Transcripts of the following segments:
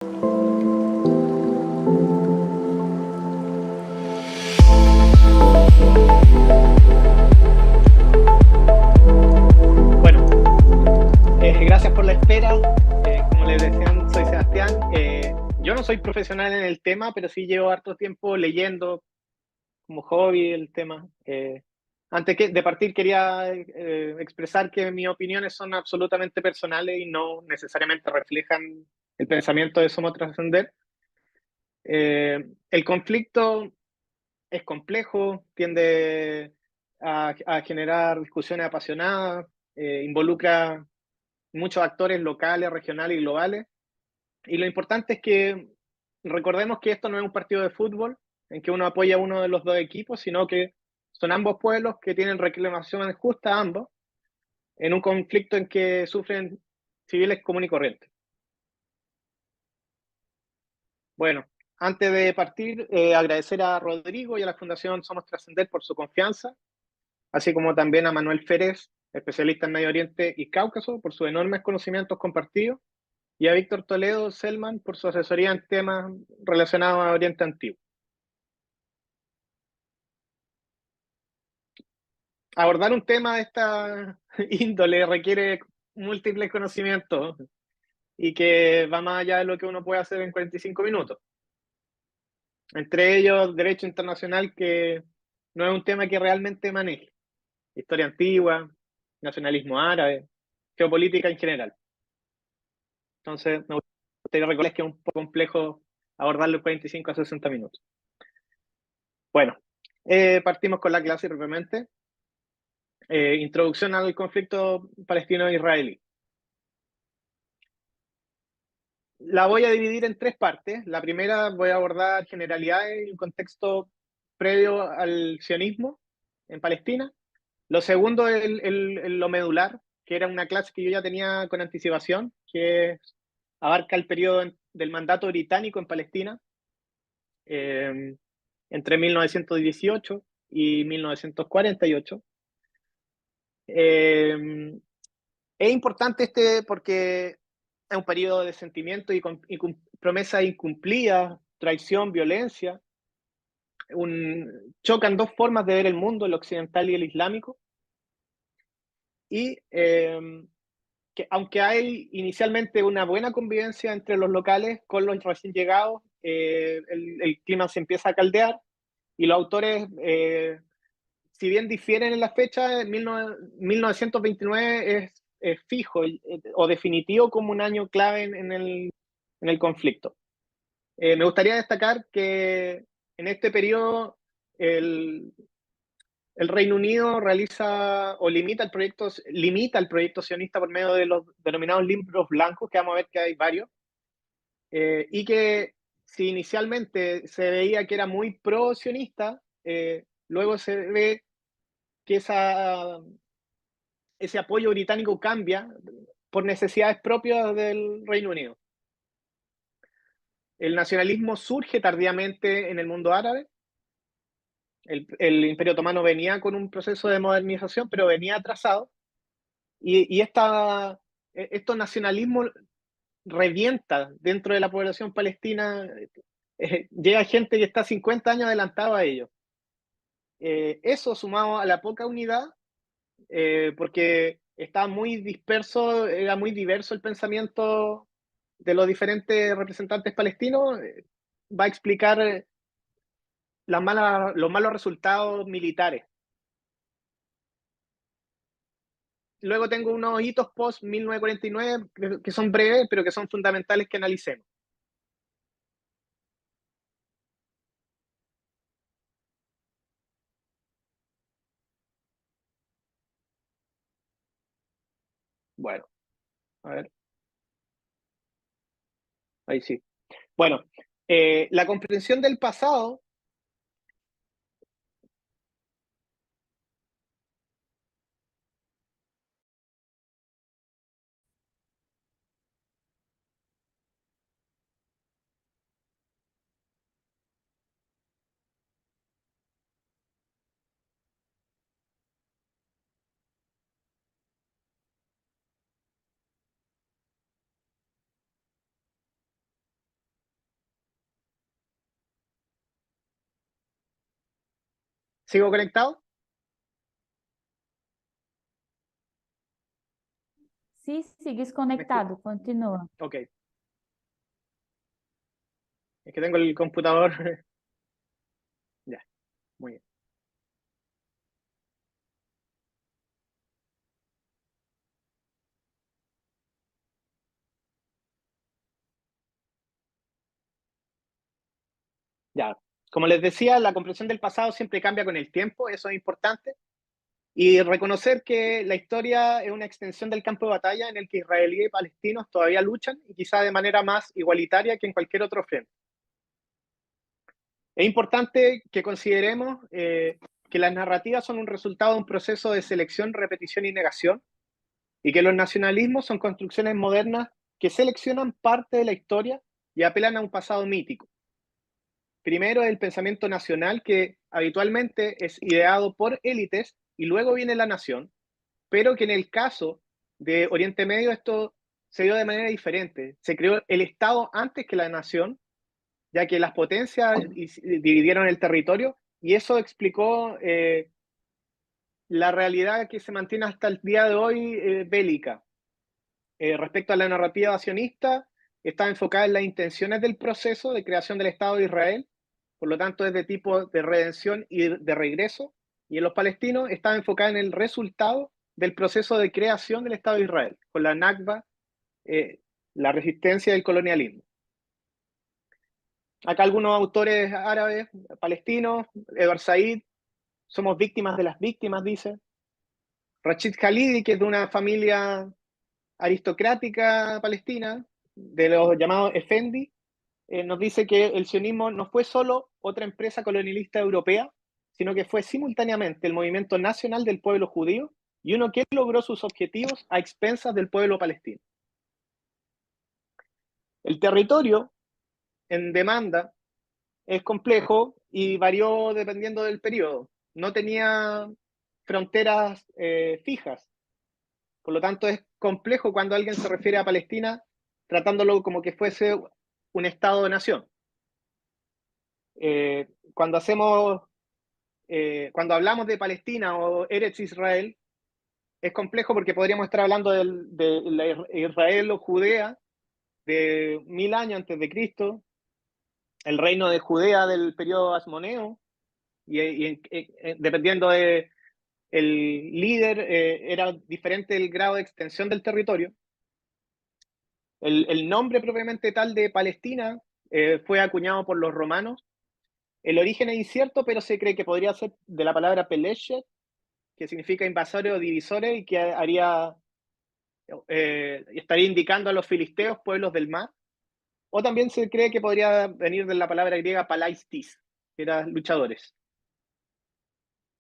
Bueno, gracias por la espera. Como les decía, soy Sebastián. Yo no soy profesional en el tema, pero sí llevo harto tiempo leyendo como hobby el tema. De partir, quería expresar que mis opiniones son absolutamente personales y no necesariamente reflejan el pensamiento de Somos Trascender. El conflicto es complejo, tiende a generar discusiones apasionadas, involucra muchos actores locales, regionales y globales. Y lo importante es que recordemos que esto no es un partido de fútbol en que uno apoya a uno de los dos equipos, sino que son ambos pueblos que tienen reclamaciones justas ambos en un conflicto en que sufren civiles comunes y corrientes. Bueno, antes de partir, agradecer a Rodrigo y a la Fundación Somos Trascender por su confianza, así como también a Manuel Férez, especialista en Medio Oriente y Cáucaso, por sus enormes conocimientos compartidos, y a Víctor Toledo Selman por su asesoría en temas relacionados a Oriente Antiguo. Abordar un tema de esta índole requiere múltiples conocimientos y que va más allá de lo que uno puede hacer en 45 minutos. Entre ellos, derecho internacional, que no es un tema que realmente maneje. Historia antigua, nacionalismo árabe, geopolítica en general. Entonces, me gustaría recordar que es un poco complejo abordarlo en 45 a 60 minutos. Bueno, partimos con la clase brevemente. Introducción al conflicto palestino-israelí. La voy a dividir en tres partes. La primera voy a abordar generalidades y un contexto previo al sionismo en Palestina. Lo segundo es lo medular, que era una clase que yo ya tenía con anticipación, que abarca el periodo del mandato británico en Palestina, eh, entre 1918 y 1948. Es importante porque es un periodo de sentimiento y promesas incumplidas, traición, violencia. Chocan dos formas de ver el mundo, el occidental y el islámico. Y que aunque hay inicialmente una buena convivencia entre los locales con los recién llegados, el clima se empieza a caldear y los autores, si bien difieren en la fecha, 1929 es fijo o definitivo como un año clave en el conflicto. Me gustaría destacar que en este periodo el, el Reino Unido realiza o limita el proyecto sionista por medio de los denominados libros blancos, que vamos a ver que hay varios, y que si inicialmente se veía que era muy pro-sionista, luego se ve que ese apoyo británico cambia por necesidades propias del Reino Unido. El nacionalismo surge tardíamente en el mundo árabe. El Imperio Otomano venía con un proceso de modernización, pero venía atrasado. Y estos nacionalismos revienta dentro de la población palestina. Llega gente que está 50 años adelantado a ellos. Eso sumado a la poca unidad, porque estaba muy disperso, era muy diverso el pensamiento de los diferentes representantes palestinos, va a explicar los malos resultados militares. Luego tengo unos hitos post 1949 que son breves, pero que son fundamentales que analicemos. Bueno, a ver, ahí sí. Bueno, la comprensión del pasado. ¿Sigo conectado? Sí, sigues ¿Me escu- conectado, continúa. Ok, es que tengo el computador. Ya, muy bien. Ya, como les decía, la comprensión del pasado siempre cambia con el tiempo, eso es importante. Y reconocer que la historia es una extensión del campo de batalla en el que israelíes y palestinos todavía luchan y quizá de manera más igualitaria que en cualquier otro frente. Es importante que consideremos que las narrativas son un resultado de un proceso de selección, repetición y negación, y que los nacionalismos son construcciones modernas que seleccionan parte de la historia y apelan a un pasado mítico. Primero, el pensamiento nacional, que habitualmente es ideado por élites, y luego viene la nación, pero que en el caso de Oriente Medio esto se dio de manera diferente. Se creó el Estado antes que la nación, ya que las potencias dividieron el territorio, y eso explicó la realidad que se mantiene hasta el día de hoy bélica. Respecto a la narrativa sionista, está enfocada en las intenciones del proceso de creación del Estado de Israel, por lo tanto es de tipo de redención y de regreso, y en los palestinos está enfocada en el resultado del proceso de creación del Estado de Israel, con la Nakba, eh, la resistencia del colonialismo. Acá algunos autores árabes, palestinos, Edward Said, somos víctimas de las víctimas, dice. Rashid Khalidi, que es de una familia aristocrática palestina, de los llamados Effendi, nos dice que el sionismo no fue solo otra empresa colonialista europea, sino que fue simultáneamente el movimiento nacional del pueblo judío y uno que logró sus objetivos a expensas del pueblo palestino. El territorio en demanda es complejo y varió dependiendo del periodo. No tenía fronteras fijas. Por lo tanto, es complejo cuando alguien se refiere a Palestina tratándolo como que fuese un Estado-nación. Cuando cuando hablamos de Palestina o Eretz Israel, es complejo porque podríamos estar hablando de la Israel o Judea de 1000 años antes de Cristo, el reino de Judea del periodo asmoneo, dependiendo de el líder, era diferente el grado de extensión del territorio. El nombre propiamente tal de Palestina fue acuñado por los romanos. El origen es incierto, pero se cree que podría ser de la palabra peleshet, que significa invasores o divisores, y que estaría indicando a los filisteos, pueblos del mar. O también se cree que podría venir de la palabra griega palaistis, que eran luchadores.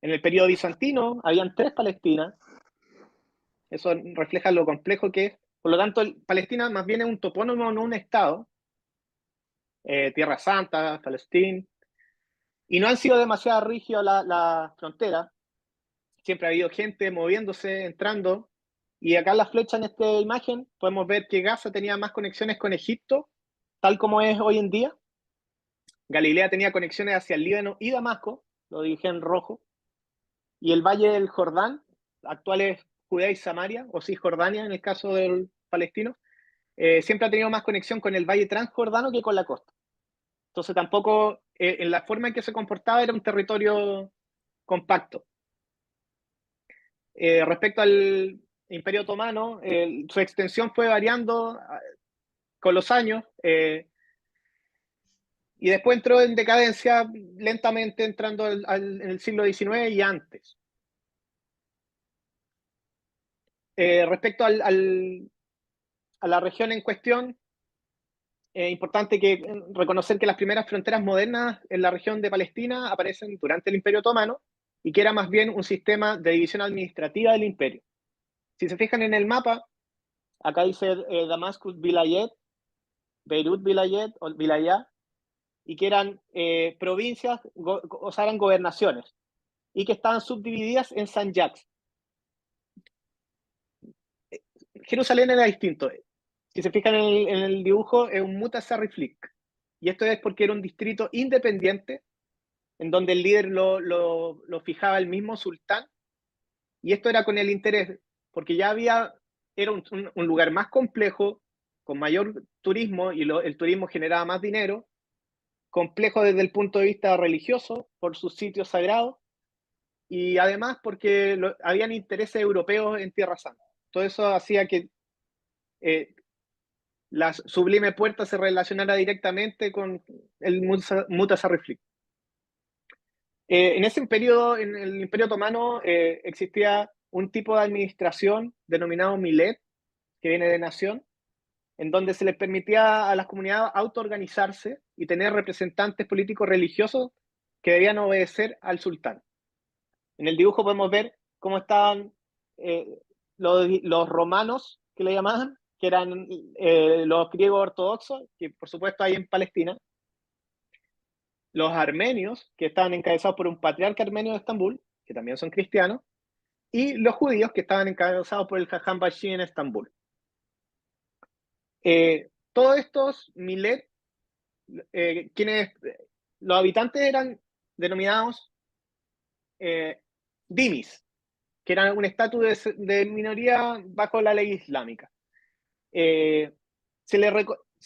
En el periodo bizantino habían 3 Palestinas, eso refleja lo complejo que es. Por lo tanto, Palestina más bien es un topónimo, no un estado. Tierra Santa, Palestina, y no han sido demasiado rígidas la frontera. Siempre ha habido gente moviéndose, entrando, y acá en la flecha en esta imagen podemos ver que Gaza tenía más conexiones con Egipto, tal como es hoy en día. Galilea tenía conexiones hacia el Líbano y Damasco, lo dije en rojo, y el Valle del Jordán, actual es Judea y Samaria, o Cisjordania en el caso del palestino, siempre ha tenido más conexión con el Valle Transjordano que con la costa. Entonces tampoco, en la forma en que se comportaba, era un territorio compacto. Respecto al Imperio Otomano, su extensión fue variando con los años, y después entró en decadencia lentamente, entrando en el siglo XIX y antes. Respecto a la región en cuestión, es importante reconocer que las primeras fronteras modernas en la región de Palestina aparecen durante el Imperio Otomano, y que era más bien un sistema de división administrativa del imperio. Si se fijan en el mapa, acá dice Damascus Vilayet, Beirut Vilayet o Vilayá, y que eran provincias, o sea, eran gobernaciones, y que estaban subdivididas en Sanjaks. Jerusalén era distinto. Si se fijan en el dibujo, es un Mutasarriflik. Y esto es porque era un distrito independiente en donde el líder lo fijaba el mismo sultán, y esto era con el interés, porque ya era un lugar más complejo, con mayor turismo, y el turismo generaba más dinero, complejo desde el punto de vista religioso, por sus sitios sagrados, y además porque habían intereses europeos en Tierra Santa. Todo eso hacía que la Sublime Puerta se relacionara directamente con el Mutasarriflic. En ese periodo, en el Imperio Otomano, existía un tipo de administración denominado Millet, que viene de nación, en donde se les permitía a las comunidades autoorganizarse y tener representantes políticos religiosos que debían obedecer al sultán. En el dibujo podemos ver cómo estaban los romanos, que le llamaban, que eran los griegos ortodoxos, que por supuesto hay en Palestina, los armenios, que estaban encabezados por un patriarca armenio de Estambul, que también son cristianos, y los judíos, que estaban encabezados por el Hajam Bashi en Estambul. Todos estos Milet, quienes los habitantes eran denominados dimis, que eran un estatus de minoría bajo la ley islámica. Se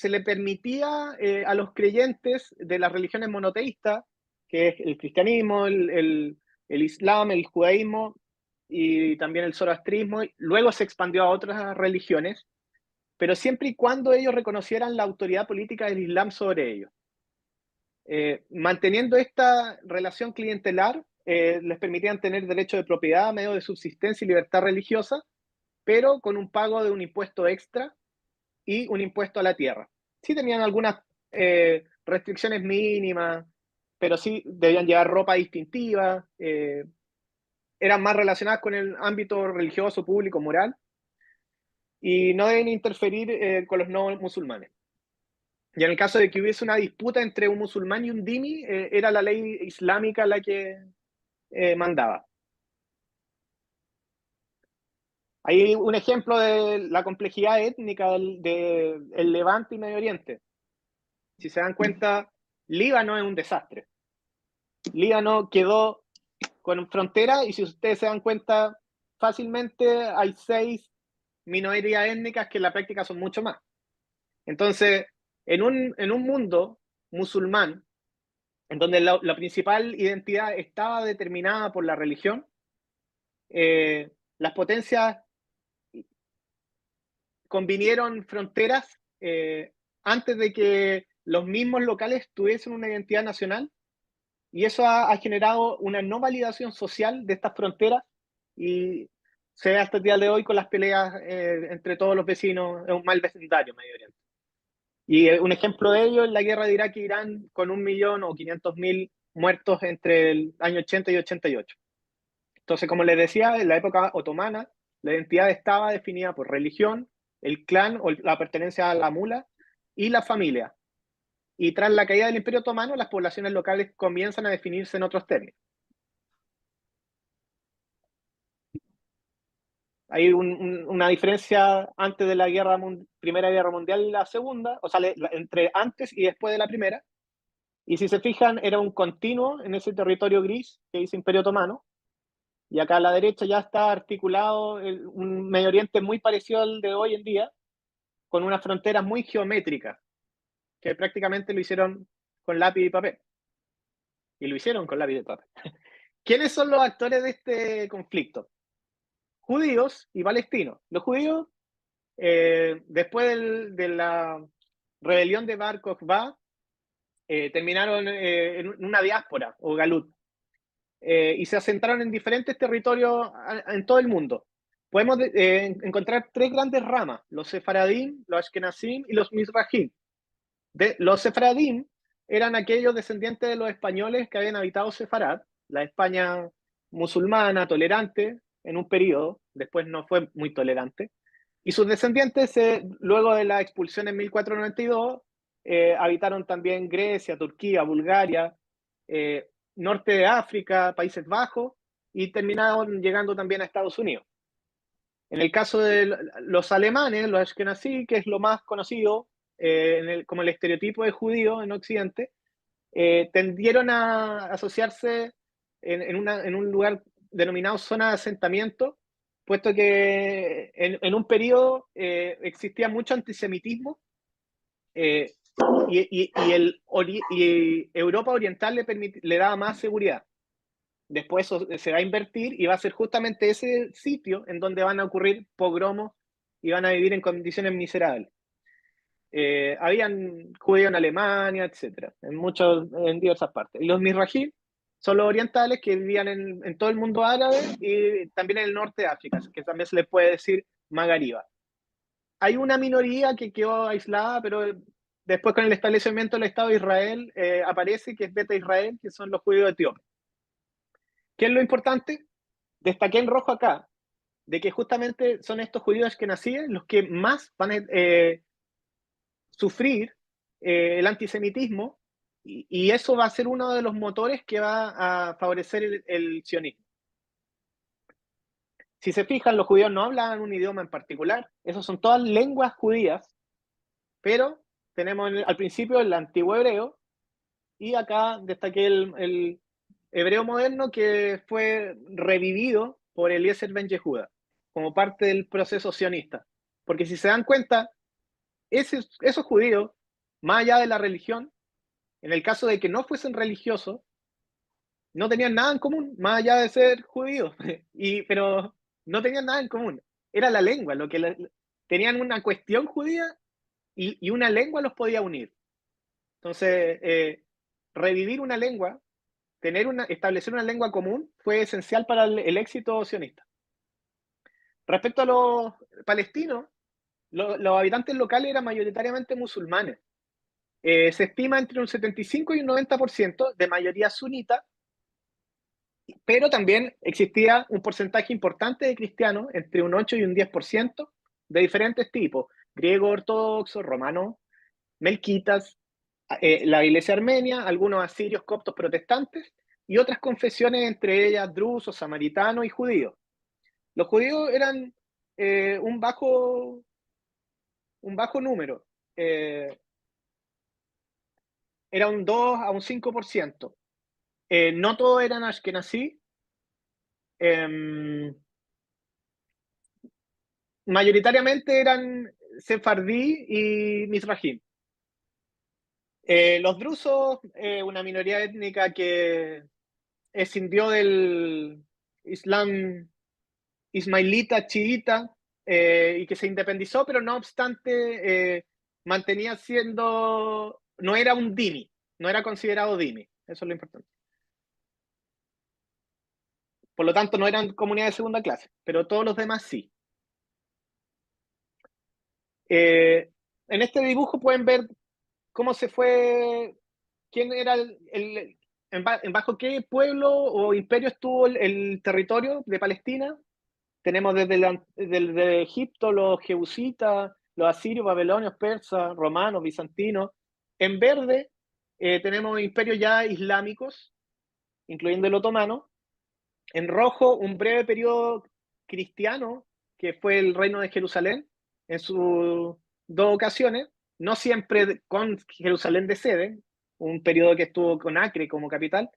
le permitía a los creyentes de las religiones monoteístas, que es el cristianismo, el islam, el judaísmo y también el zoroastrismo, luego se expandió a otras religiones, pero siempre y cuando ellos reconocieran la autoridad política del islam sobre ellos. Manteniendo esta relación clientelar, les permitían tener derecho de propiedad, medio de subsistencia y libertad religiosa, pero con un pago de un impuesto extra y un impuesto a la tierra. Sí tenían algunas restricciones mínimas, pero sí debían llevar ropa distintiva, eran más relacionadas con el ámbito religioso, público, moral, y no deben interferir con los no musulmanes. Y en el caso de que hubiese una disputa entre un musulmán y un dhimmi, era la ley islámica la que mandaba. Hay un ejemplo de la complejidad étnica del Levante y Medio Oriente. Si se dan cuenta, Líbano es un desastre. Líbano quedó con frontera, y si ustedes se dan cuenta, fácilmente hay 6 minorías étnicas que en la práctica son mucho más. Entonces, en un mundo musulmán, en donde la principal identidad estaba determinada por la religión, las potencias convinieron fronteras antes de que los mismos locales tuviesen una identidad nacional, y eso ha generado una no validación social de estas fronteras, y se ve hasta el día de hoy con las peleas entre todos los vecinos. Es un mal vecindario Medio Oriente. Y un ejemplo de ello es la guerra de Irak e Irán, con 1.000.000 o 500.000 muertos entre el año 80 y 88. Entonces, como les decía, en la época otomana, la identidad estaba definida por religión, el clan o la pertenencia a la mula y la familia. Y tras la caída del Imperio Otomano, las poblaciones locales comienzan a definirse en otros términos. Hay una diferencia antes de la Primera Guerra Mundial y la Segunda, o sea, entre antes y después de la Primera. Y si se fijan, era un continuo en ese territorio gris que dice Imperio Otomano. Y acá a la derecha ya está articulado un Medio Oriente muy parecido al de hoy en día, con unas fronteras muy geométricas, que prácticamente lo hicieron con lápiz y papel. Y lo hicieron con lápiz y papel. ¿Quiénes son los actores de este conflicto? Judíos y palestinos. Los judíos, después de la rebelión de Bar Kokhba, terminaron en una diáspora o galut, y se asentaron en diferentes territorios en todo el mundo. Podemos encontrar 3 grandes ramas: los sefaradim, los ashkenazim y los mizrahim. Los sefaradim eran aquellos descendientes de los españoles que habían habitado Sefarad, la España musulmana, tolerante en un periodo, después no fue muy tolerante, y sus descendientes, luego de la expulsión en 1492, habitaron también Grecia, Turquía, Bulgaria, norte de África, Países Bajos, y terminaron llegando también a Estados Unidos. En el caso de los alemanes, los ashkenazí, que es lo más conocido como el estereotipo de judío en Occidente, tendieron a asociarse en un lugar denominado zona de asentamiento, puesto que en un periodo existía mucho antisemitismo, eh, y Europa Oriental le daba más seguridad. Después eso se va a invertir y va a ser justamente ese sitio en donde van a ocurrir pogromos y van a vivir en condiciones miserables. Habían judíos en Alemania, etcétera, en diversas partes. Y los Mizrahim son los orientales que vivían en todo el mundo árabe y también en el norte de África, que también se les puede decir Magariba. Hay una minoría que quedó aislada, pero después con el establecimiento del Estado de Israel aparece que es Beta Israel, que son los judíos etíopes. ¿Qué es lo importante? Destaqué en rojo acá, de que justamente son estos judíos que nacían los que más van a sufrir el antisemitismo, y eso va a ser uno de los motores que va a favorecer el sionismo. Si se fijan, los judíos no hablan un idioma en particular, esos son todas lenguas judías, pero tenemos al principio el antiguo hebreo, y acá destaqué el hebreo moderno que fue revivido por Eliezer Ben Yehuda como parte del proceso sionista. Porque si se dan cuenta, esos judíos, más allá de la religión, en el caso de que no fuesen religiosos, no tenían nada en común, más allá de ser judíos, pero no tenían nada en común. Era la lengua, tenían una cuestión judía y una lengua los podía unir. Entonces, revivir una lengua, establecer una lengua común fue esencial para el éxito sionista. Respecto a los palestinos, los habitantes locales eran mayoritariamente musulmanes. Se estima entre un 75 y un 90% de mayoría sunita, pero también existía un porcentaje importante de cristianos, entre un 8 y un 10%, de diferentes tipos: griego ortodoxo, romano, melquitas, la iglesia armenia, algunos asirios, coptos, protestantes, y otras confesiones, entre ellas drusos, samaritanos y judíos. Los judíos eran un bajo número, era un 2 a un 5%. No todos eran ashkenazí, eh, mayoritariamente eran sefardí y mizrahim. Los drusos, una minoría étnica que escindió del Islam ismailita, chiita, y que se independizó, pero no obstante mantenía siendo, no era un dhimmi, no era considerado dhimmi, eso es lo importante. Por lo tanto, no eran comunidades de segunda clase, pero todos los demás sí. En este dibujo pueden ver cómo se fue, quién era bajo qué pueblo o imperio estuvo el territorio de Palestina. Tenemos desde Egipto los jebusitas, los asirios, babilonios, persas, romanos, bizantinos. En verde tenemos imperios ya islámicos, incluyendo el otomano. En rojo, un breve periodo cristiano, que fue el reino de Jerusalén, en sus dos ocasiones, no siempre con Jerusalén de sede, un periodo que estuvo con Acre como capital.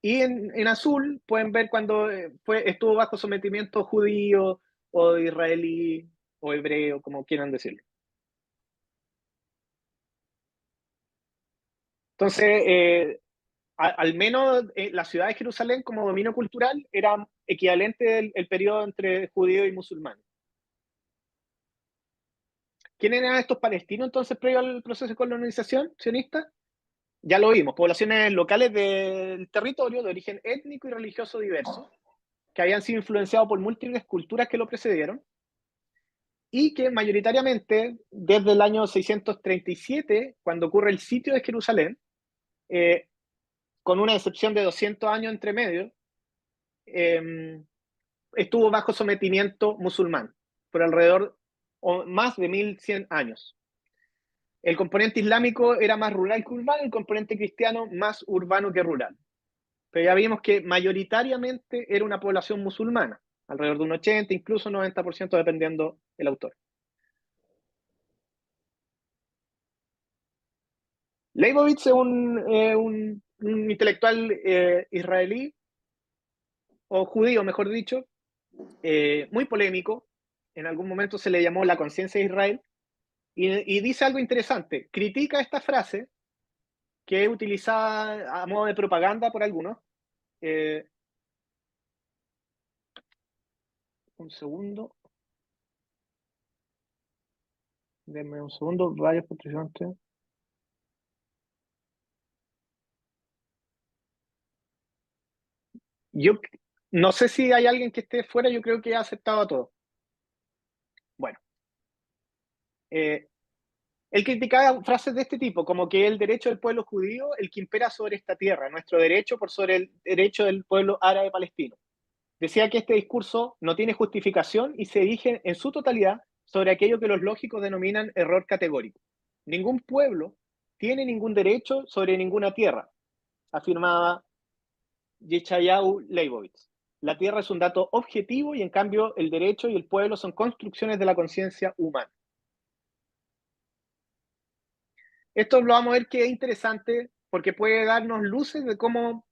Y en azul pueden ver cuando estuvo bajo sometimiento judío o israelí o hebreo, como quieran decirlo. Entonces, al menos la ciudad de Jerusalén como dominio cultural era equivalente el periodo entre judío y musulmán. ¿Quiénes eran estos palestinos entonces previo al proceso de colonización sionista? Ya lo vimos, poblaciones locales del territorio de origen étnico y religioso diverso, que habían sido influenciados por múltiples culturas que lo precedieron, y que mayoritariamente desde el año 637, cuando ocurre el sitio de Jerusalén, eh, con una excepción de 200 años entre medio, eh, estuvo bajo sometimiento musulmán por alrededor o más de 1100 años. El componente islámico era más rural que urbano, el componente cristiano más urbano que rural. Pero ya vimos que mayoritariamente era una población musulmana, alrededor de un 80, incluso 90%, dependiendo del autor. Leibovitz es un intelectual israelí, o judío, mejor dicho, muy polémico. En algún momento se le llamó la conciencia de Israel, y dice algo interesante. Critica esta frase, que es utilizada a modo de propaganda por algunos. Eh, un segundo. Denme un segundo. Varios participantes. Yo no sé si hay alguien que esté fuera, yo creo que ha aceptado a todo. Bueno, eh, él criticaba frases de este tipo, como que el derecho del pueblo judío, el que impera sobre esta tierra, nuestro derecho por sobre el derecho del pueblo árabe palestino. Decía que este discurso no tiene justificación y se dirige en su totalidad sobre aquello que los lógicos denominan error categórico. Ningún pueblo tiene ningún derecho sobre ninguna tierra, afirmaba Yeshayahu Leibovitz. La tierra es un dato objetivo y en cambio el derecho y el pueblo son construcciones de la conciencia humana. Esto lo vamos a ver que es interesante porque puede darnos luces de cómo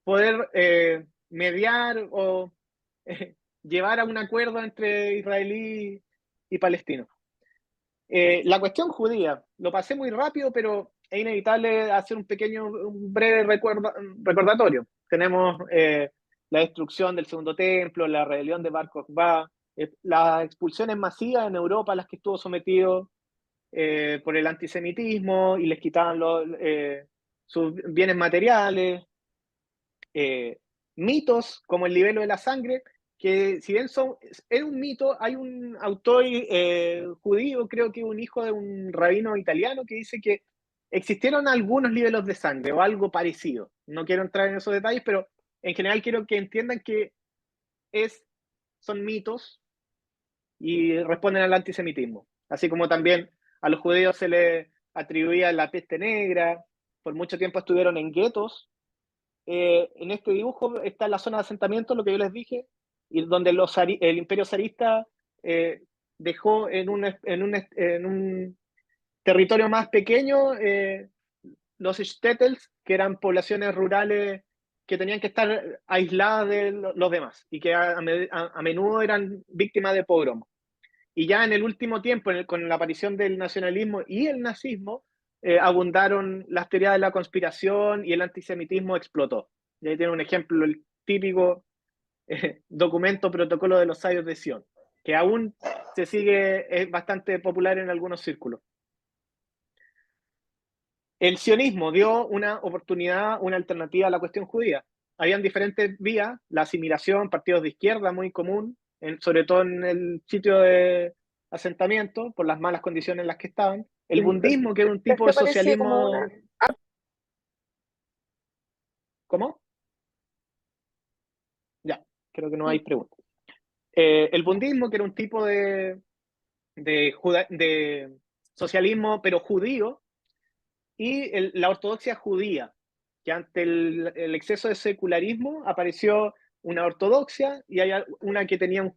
poder mediar o llevar a un acuerdo entre israelí y palestino. La cuestión judía, lo pasé muy rápido, pero es inevitable hacer un breve recordatorio. Tenemos la destrucción del segundo templo, la rebelión de Bar Kokhba, las expulsiones masivas en Europa a las que estuvo sometido por el antisemitismo y les quitaban sus bienes materiales, mitos como el libelo de la sangre, que si bien es un mito, hay un autor judío, creo que un hijo de un rabino italiano, que dice que existieron algunos libelos de sangre o algo parecido. No quiero entrar en esos detalles, pero en general quiero que entiendan que son mitos y responden al antisemitismo. Así como también a los judíos se les atribuía la peste negra, por mucho tiempo estuvieron en guetos. En este dibujo está la zona de asentamiento, lo que yo les dije, y donde el imperio zarista dejó en un territorio más pequeño los shtetls, que eran poblaciones rurales que tenían que estar aisladas de los demás y que a menudo eran víctimas de pogrom. Y ya en el último tiempo, con la aparición del nacionalismo y el nazismo, abundaron las teorías de la conspiración y el antisemitismo explotó. Y ahí tiene un ejemplo, el típico documento protocolo de los sabios de Sion, que aún es bastante popular en algunos círculos. El sionismo dio una oportunidad, una alternativa a la cuestión judía. Habían diferentes vías, la asimilación, partidos de izquierda muy común, sobre todo en el sitio de asentamiento, por las malas condiciones en las que estaban. El bundismo, que era un tipo de Esto parece como socialismo. una... ¿Cómo? Ya, creo que no hay Sí, preguntas. El bundismo, que era un tipo de socialismo, pero judío, y la ortodoxia judía, que ante el exceso de secularismo apareció una ortodoxia y hay una que tenía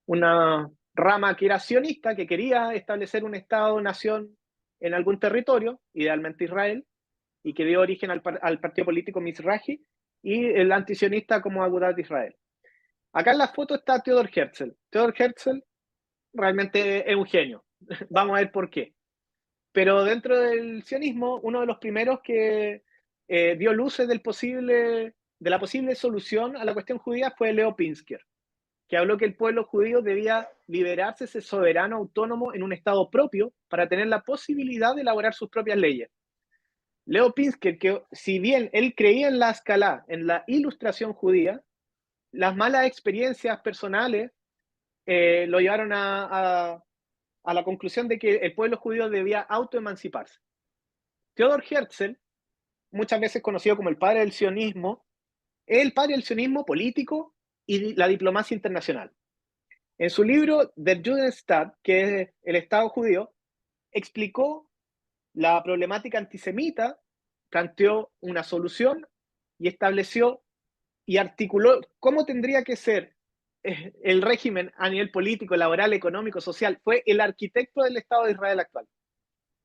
una rama que era sionista, que quería establecer un Estado-nación en algún territorio, idealmente Israel, y que dio origen al partido político Mizrahi, y el antisionista como Agudat Israel. Acá en la foto está Theodor Herzl. Theodor Herzl realmente es un genio. Vamos a ver por qué. Pero dentro del sionismo, uno de los primeros que dio luces de la posible solución a la cuestión judía fue Leo Pinsker, que habló que el pueblo judío debía liberarse, ser soberano, autónomo en un Estado propio para tener la posibilidad de elaborar sus propias leyes. Leo Pinsker, que si bien él creía en la escala, en la ilustración judía, las malas experiencias personales lo llevaron a la conclusión de que el pueblo judío debía autoemanciparse. Theodor Herzl, muchas veces conocido como el padre del sionismo, es el padre del sionismo político y la diplomacia internacional. En su libro Der Judenstaat, que es el Estado judío, explicó la problemática antisemita, planteó una solución y estableció y articuló cómo tendría que ser el régimen a nivel político, laboral, económico, social. Fue el arquitecto del Estado de Israel actual.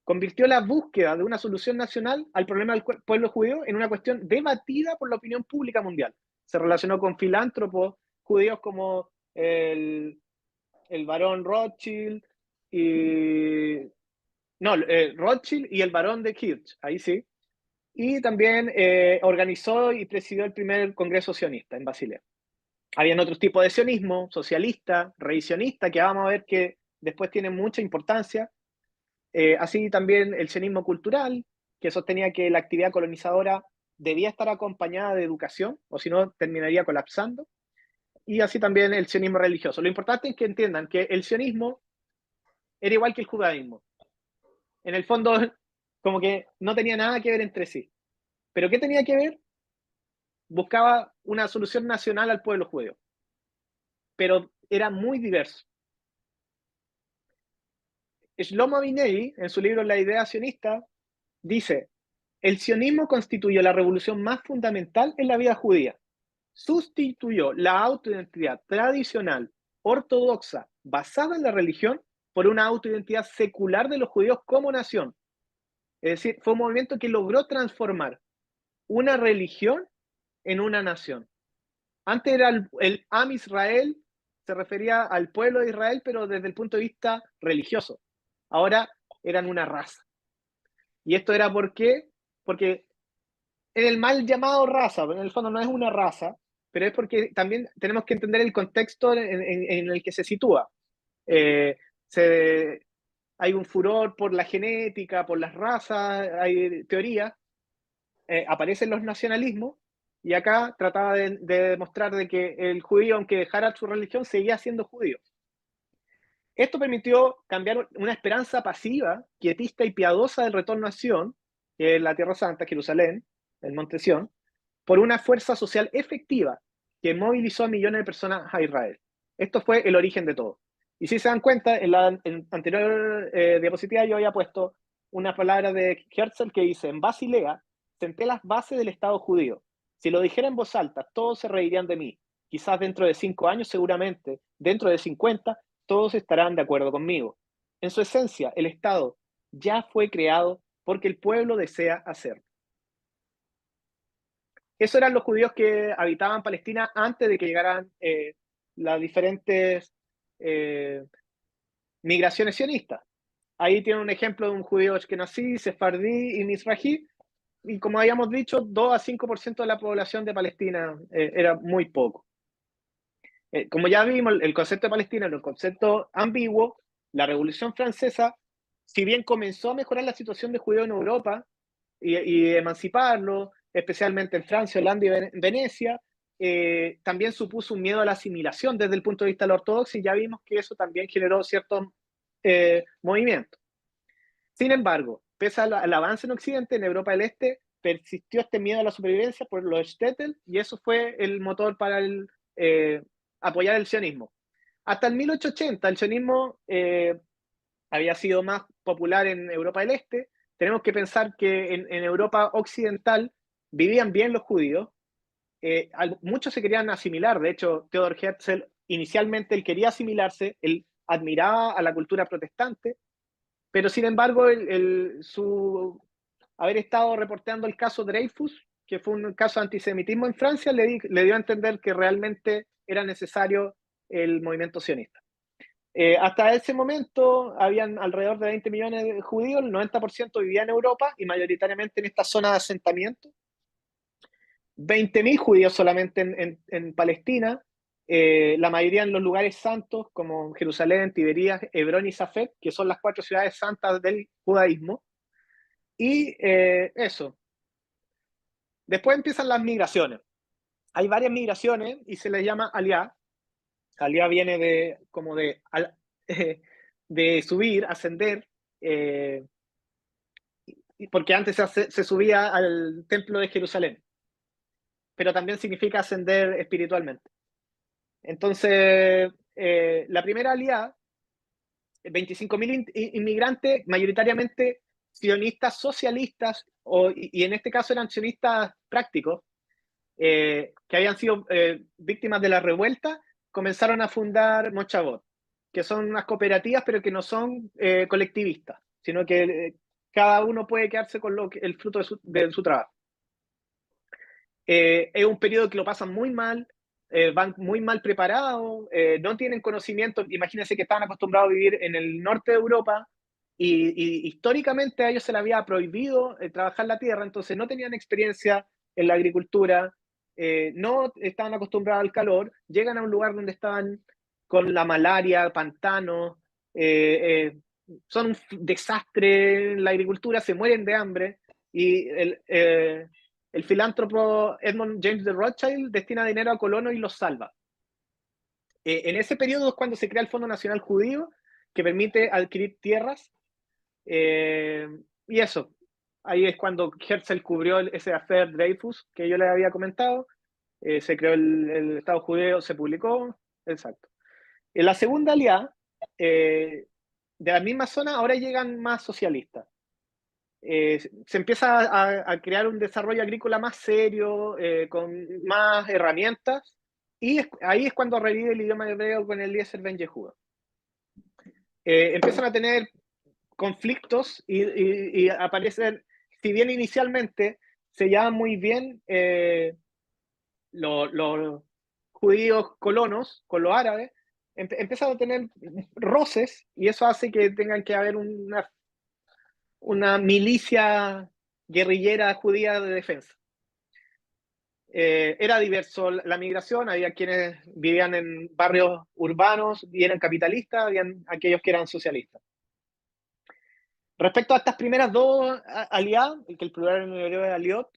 convirtió la búsqueda de una solución nacional al problema del pueblo judío en una cuestión debatida por la opinión pública mundial. Se relacionó con filántropos judíos como el barón Rothschild y... No, Rothschild y el barón de Kirch, ahí sí. Y también organizó y presidió el primer congreso sionista en Basilea. Habían otros tipos de sionismo, socialista, revisionista, que vamos a ver que después tienen mucha importancia. Así también el sionismo cultural, que sostenía que la actividad colonizadora debía estar acompañada de educación, o si no terminaría colapsando. Y así también el sionismo religioso. Lo importante es que entiendan que el sionismo era igual que el judaísmo. En el fondo, como que no tenía nada que ver entre sí. ¿Pero qué tenía que ver? Buscaba una solución nacional al pueblo judío, pero era muy diverso. Shlomo Avinei, en su libro La idea sionista, dice, el sionismo constituyó la revolución más fundamental en la vida judía. Sustituyó la autoidentidad tradicional, ortodoxa, basada en la religión, por una autoidentidad secular de los judíos como nación. Es decir, fue un movimiento que logró transformar una religión en una nación. Antes era el Am Israel, se refería al pueblo de Israel, pero desde el punto de vista religioso. Ahora eran una raza. Y esto era ¿por qué? Porque en el mal llamado raza, en el fondo no es una raza, pero es porque también tenemos que entender el contexto en el que se sitúa. Eh, se, hay un furor por la genética, por las razas, hay teorías, aparecen los nacionalismos, y acá trataba de demostrar de que el judío, aunque dejara su religión, seguía siendo judío. Esto permitió cambiar una esperanza pasiva, quietista y piadosa del retorno a Sion, que es la Tierra Santa, Jerusalén, el Monte Sion, por una fuerza social efectiva que movilizó a millones de personas a Israel. Esto fue el origen de todo. Y si se dan cuenta, en la anterior diapositiva yo había puesto una palabra de Herzl que dice, en Basilea senté las bases del Estado judío. Si lo dijera en voz alta, todos se reirían de mí. Quizás dentro de 5 años, seguramente, dentro de 50, todos estarán de acuerdo conmigo. En su esencia, el Estado ya fue creado porque el pueblo desea hacerlo. Esos eran los judíos que habitaban Palestina antes de que llegaran las diferentes eh, migraciones sionistas. Ahí tiene un ejemplo de un judío ashkenazí, sefardí y mizrahi, y como habíamos dicho, 2 a 5% de la población de Palestina era muy poco. Como ya vimos, el concepto de Palestina era un concepto ambiguo. La Revolución Francesa, si bien comenzó a mejorar la situación de judíos en Europa y emanciparlo, especialmente en Francia, Holanda y Venecia, también supuso un miedo a la asimilación desde el punto de vista de la ortodoxia, y ya vimos que eso también generó ciertos movimientos. Sin embargo, pese al avance en Occidente, en Europa del Este, persistió este miedo a la supervivencia por los shtetl, y eso fue el motor para apoyar el sionismo. Hasta el 1880, el sionismo había sido más popular en Europa del Este. Tenemos que pensar que en Europa occidental vivían bien los judíos. Muchos se querían asimilar. De hecho, Theodor Herzl, inicialmente él quería asimilarse, él admiraba a la cultura protestante, pero sin embargo, su haber estado reporteando el caso Dreyfus, que fue un caso de antisemitismo en Francia, le dio a entender que realmente era necesario el movimiento sionista. Hasta ese momento habían alrededor de 20 millones de judíos, el 90% vivía en Europa y mayoritariamente en esta zona de asentamiento. 20.000 judíos solamente en Palestina, la mayoría en los lugares santos como Jerusalén, Tiberías, Hebrón y Safed, que son las 4 ciudades santas del judaísmo. Y eso. Después empiezan las migraciones. Hay varias migraciones y se les llama aliá. Aliá viene de subir, ascender, porque antes se subía al templo de Jerusalén, pero también significa ascender espiritualmente. Entonces, la primera aliá, 25.000 inmigrantes, mayoritariamente sionistas socialistas, y en este caso eran sionistas prácticos, que habían sido víctimas de la revuelta, comenzaron a fundar Mochavot, que son unas cooperativas, pero que no son colectivistas, sino que cada uno puede quedarse con el fruto de su trabajo. Es un periodo que lo pasan muy mal, van muy mal preparados, no tienen conocimiento. Imagínense que estaban acostumbrados a vivir en el norte de Europa y históricamente a ellos se les había prohibido trabajar la tierra, entonces no tenían experiencia en la agricultura, no estaban acostumbrados al calor, llegan a un lugar donde estaban con la malaria, pantanos, son un desastre en la agricultura, se mueren de hambre y el filántropo Edmund James de Rothschild destina dinero a colonos y los salva. En ese periodo es cuando se crea el Fondo Nacional Judío, que permite adquirir tierras. Y eso, ahí es cuando Herzl cubrió ese affair Dreyfus que yo les había comentado. Se creó el Estado judío, se publicó. Exacto. En la segunda alianza, de la misma zona, ahora llegan más socialistas. Se empieza a crear un desarrollo agrícola más serio, con más herramientas, y ahí es cuando revive el idioma hebreo con el Eliezer Ben Yehuda. Empiezan a tener conflictos y aparecen, si bien inicialmente se llevan muy bien los judíos colonos con los árabes, empiezan a tener roces y eso hace que tengan que haber una milicia guerrillera judía de defensa. Era diverso la migración, había quienes vivían en barrios urbanos y eran capitalistas, habían aquellos que eran socialistas. Respecto a estas primeras dos aliadas, que el plural en hebreo es aliot,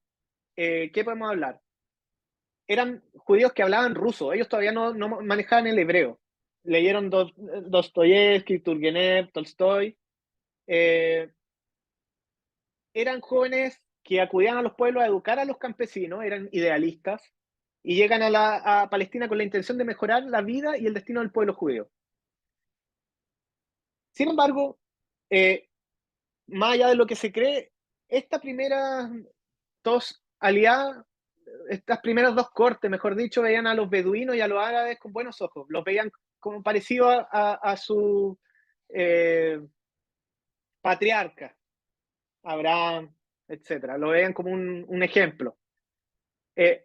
¿qué podemos hablar? Eran judíos que hablaban ruso, ellos todavía no manejaban el hebreo. Leyeron Dostoyevsky, Turgenev, Tolstoy. Eran jóvenes que acudían a los pueblos a educar a los campesinos, eran idealistas, y llegan a Palestina con la intención de mejorar la vida y el destino del pueblo judío. Sin embargo, eh, más allá de lo que se cree, estas primeras dos aliadas, estas primeras dos cortes, mejor dicho, veían a los beduinos y a los árabes con buenos ojos, los veían como parecido a su patriarca, Abraham, etcétera, lo veían como un ejemplo.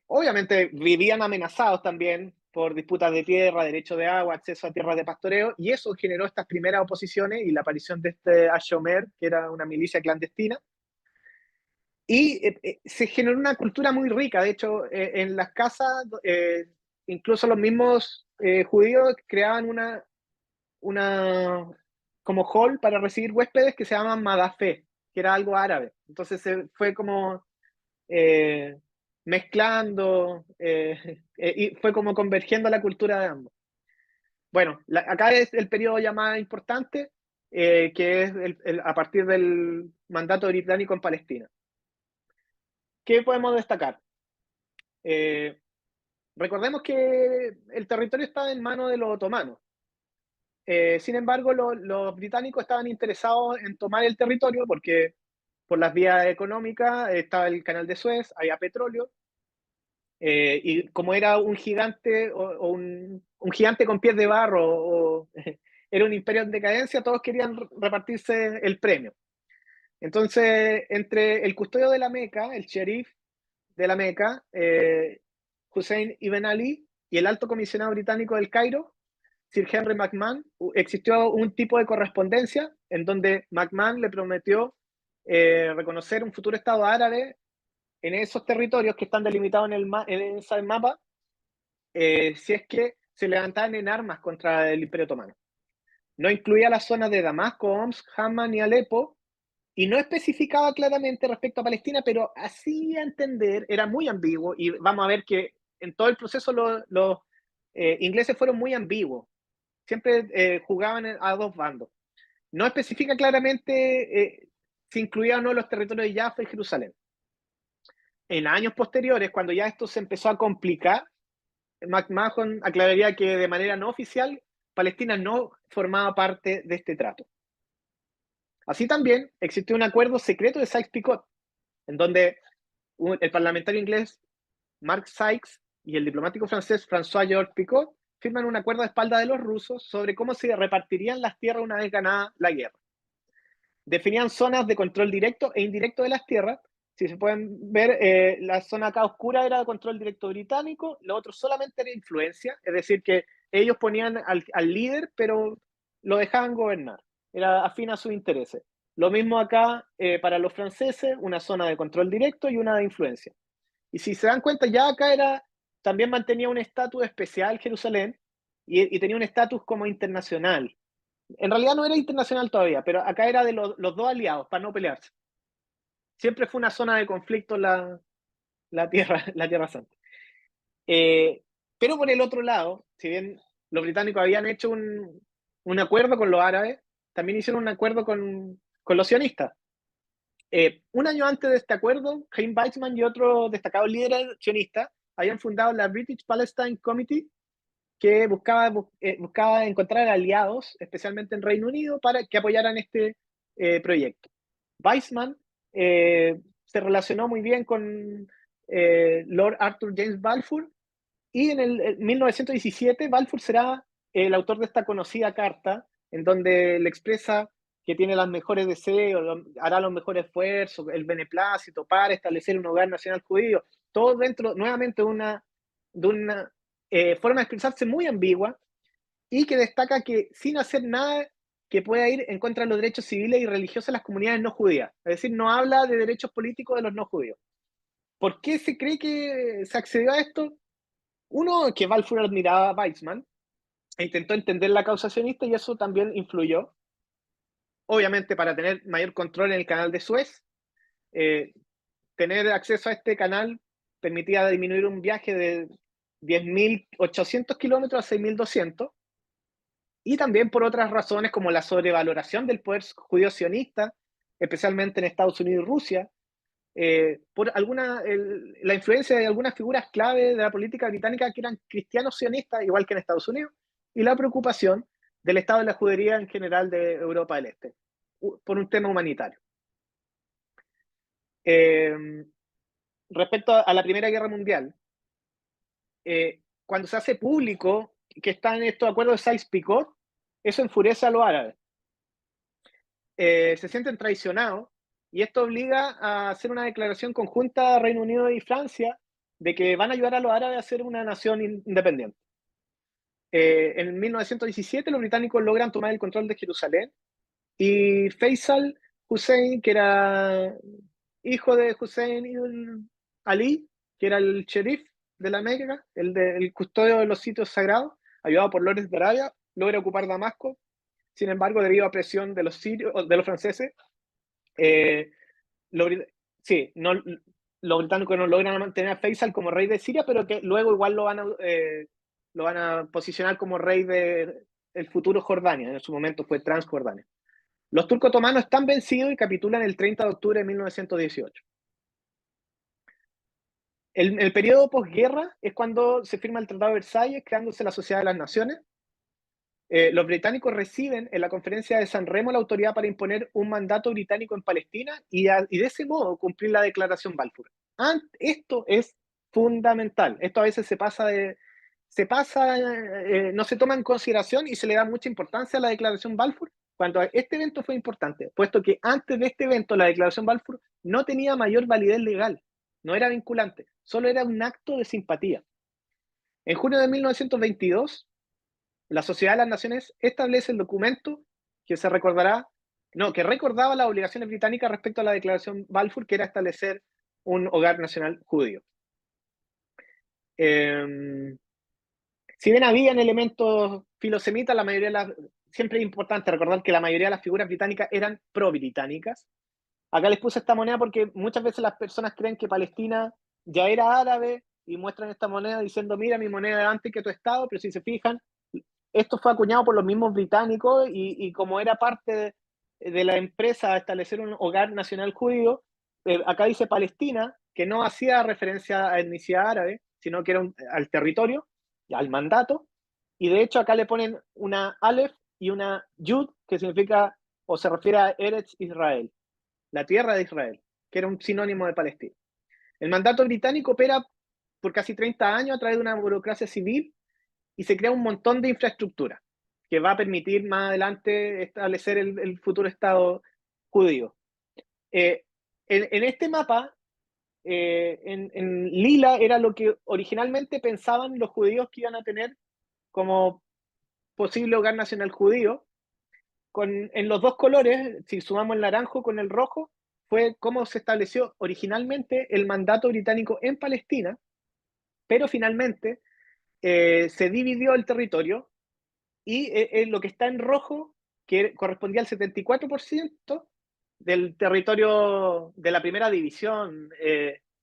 Obviamente vivían amenazados también por disputas de tierra, derecho de agua, acceso a tierras de pastoreo, y eso generó estas primeras oposiciones y la aparición de este Ashomer, que era una milicia clandestina. Y se generó una cultura muy rica. De hecho, en las casas, incluso los mismos judíos creaban una como hall para recibir huéspedes que se llaman madafé, que era algo árabe. Entonces se fue como eh, mezclando, y fue como convergiendo la cultura de ambos. Bueno, acá es el periodo ya más importante, que es a partir del mandato británico en Palestina. ¿Qué podemos destacar? Eh, Recordemos que el territorio estaba en manos de los otomanos. Sin embargo, los británicos estaban interesados en tomar el territorio porque por las vías económicas estaba el canal de Suez, había petróleo, y como era un gigante o un gigante con pies de barro o era un imperio en decadencia, todos querían repartirse el premio. Entonces, entre el custodio de la Meca, el sheriff de la Meca, Hussein Ibn Ali, y el alto comisionado británico del Cairo, Sir Henry McMahon, existió un tipo de correspondencia en donde McMahon le prometió reconocer un futuro Estado árabe en esos territorios que están delimitados en ese mapa, si es que se levantaban en armas contra el Imperio Otomano. No incluía las zonas de Damasco, Homs, Hama ni Alepo, y no especificaba claramente respecto a Palestina, pero hacía entender, era muy ambiguo, y vamos a ver que en todo el proceso los ingleses fueron muy ambiguos, siempre jugaban a dos bandos. No especifica claramente si incluía o no los territorios de Jaffa y Jerusalén. En años posteriores, cuando ya esto se empezó a complicar, McMahon aclararía que de manera no oficial, Palestina no formaba parte de este trato. Así también existió un acuerdo secreto de Sykes-Picot, en donde el parlamentario inglés Mark Sykes y el diplomático francés François-Georges Picot firman un acuerdo a espaldas de los rusos sobre cómo se repartirían las tierras una vez ganada la guerra. definían zonas de control directo e indirecto de las tierras. Si se pueden ver, la zona acá oscura era de control directo británico, lo otro solamente era influencia, es decir, que ellos ponían al líder, pero lo dejaban gobernar, era afín a sus intereses. Lo mismo acá para los franceses, una zona de control directo y una de influencia. Y si se dan cuenta, ya acá también mantenía un estatus especial Jerusalén y tenía un estatus como internacional. En realidad no era internacional todavía, pero acá era de los dos aliados para no pelearse. Siempre fue una zona de conflicto la Tierra Santa. Eh, pero por el otro lado, si bien los británicos habían hecho un acuerdo con los árabes, también hicieron un acuerdo con los sionistas. Un año antes de este acuerdo, Chaim Weizmann y otros destacados líderes sionistas habían fundado la British Palestine Committee, que buscaba encontrar aliados, especialmente en Reino Unido, para que apoyaran este proyecto. Weizmann se relacionó muy bien con Lord Arthur James Balfour, y en el 1917 Balfour será el autor de esta conocida carta, en donde le expresa que tiene los mejores deseos, hará los mejores esfuerzos, el beneplácito para establecer un hogar nacional judío, todo dentro nuevamente de una forma de expresarse muy ambigua, y que destaca que sin hacer nada que pueda ir en contra de los derechos civiles y religiosos de las comunidades no judías. Es decir, no habla de derechos políticos de los no judíos. ¿Por qué se cree que se accedió a esto? Uno, que Balfour admiraba a Weizmann e intentó entender la causa sionista, y eso también influyó. Obviamente, para tener mayor control en el canal de Suez, eh, tener acceso a este canal permitía disminuir un viaje de 10.800 kilómetros a 6.200, y también por otras razones como la sobrevaloración del poder judío sionista, especialmente en Estados Unidos y Rusia, por la influencia de algunas figuras clave de la política británica que eran cristianos sionistas, igual que en Estados Unidos, y la preocupación del estado de la judería en general de Europa del Este, por un tema humanitario. Respecto a la Primera Guerra Mundial, cuando se hace público que están estos acuerdos de Sykes-Picot, eso enfurece a los árabes. Se sienten traicionados, y esto obliga a hacer una declaración conjunta a Reino Unido y Francia de que van a ayudar a los árabes a ser una nación independiente. En 1917 los británicos logran tomar el control de Jerusalén, y Faisal Hussein, que era hijo de Hussein ibn Ali, que era el sheriff de la Meca, el custodio de los sitios sagrados, ayudado por Lawrence de Arabia, logra ocupar Damasco. Sin embargo, debido a presión de los franceses, eh, lo, sí, no, los británicos no logran mantener a Faisal como rey de Siria, pero que luego igual lo van a posicionar como rey de el futuro Jordania. En su momento fue Transjordania. Los turcos otomanos están vencidos y capitulan el 30 de octubre de 1918. El periodo posguerra es cuando se firma el Tratado de Versalles, creándose la Sociedad de las Naciones. Los británicos reciben en la conferencia de San Remo la autoridad para imponer un mandato británico en Palestina, y de ese modo cumplir la declaración Balfour. Esto es fundamental. Esto a veces no se toma en consideración, y se le da mucha importancia a la declaración Balfour, cuando este evento fue importante, puesto que antes de este evento la declaración Balfour no tenía mayor validez legal, no era vinculante, solo era un acto de simpatía. En junio de 1922, la Sociedad de las Naciones establece el documento que que recordaba las obligaciones británicas respecto a la declaración Balfour, que era establecer un hogar nacional judío. Si bien habían elementos filosemitas, siempre es importante recordar que la mayoría de las figuras británicas eran pro-británicas. Acá les puse esta moneda porque muchas veces las personas creen que Palestina ya era árabe y muestran esta moneda diciendo, mira, mi moneda es antes que tu estado, pero si se fijan, esto fue acuñado por los mismos británicos, y como era parte de la empresa a establecer un hogar nacional judío, acá dice Palestina, que no hacía referencia a etnicidad árabe, sino que era al territorio, al mandato, y de hecho acá le ponen una Aleph y una Yud, que significa o se refiere a Eretz Israel, la tierra de Israel, que era un sinónimo de Palestina. El mandato británico opera por casi 30 años a través de una burocracia civil, y se crea un montón de infraestructura que va a permitir más adelante establecer el futuro Estado judíos. En este mapa, en lila era lo que originalmente pensaban los judíos que iban a tener como posible hogar nacional judío. En los dos colores, si sumamos el naranjo con el rojo, fue cómo se estableció originalmente el mandato británico en Palestina, pero finalmente se dividió el territorio y lo que está en rojo, que correspondía al 74% del territorio de la primera división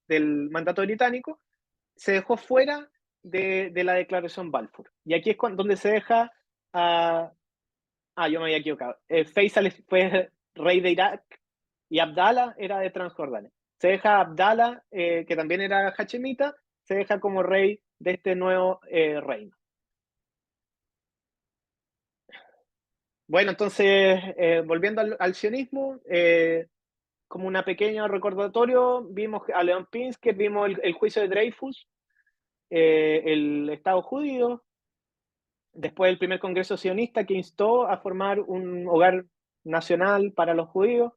del mandato británico, se dejó fuera de la declaración Balfour. Y aquí es donde se deja a... yo me había equivocado. Faisal fue rey de Irak y Abdala era de Transjordania. Se deja a Abdala, que también era hachemita, se deja como rey de este nuevo reino. Bueno, entonces, volviendo al sionismo, como un pequeño recordatorio, vimos a Leon Pinsker, vimos el juicio de Dreyfus, el Estado judío, después el primer congreso sionista que instó a formar un hogar nacional para los judíos.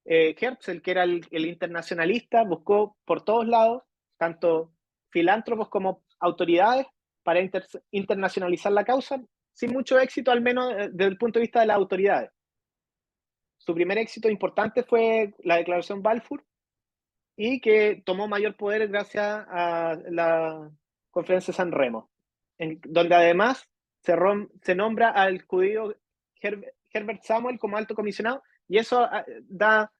Herzl, que era el internacionalista, buscó por todos lados, tanto filántropos como autoridades, para internacionalizar la causa, sin mucho éxito, al menos desde el punto de vista de las autoridades. Su primer éxito importante fue la Declaración Balfour, y que tomó mayor poder gracias a la Conferencia de San Remo, donde además se nombra al judío Herbert Samuel como alto comisionado, y eso da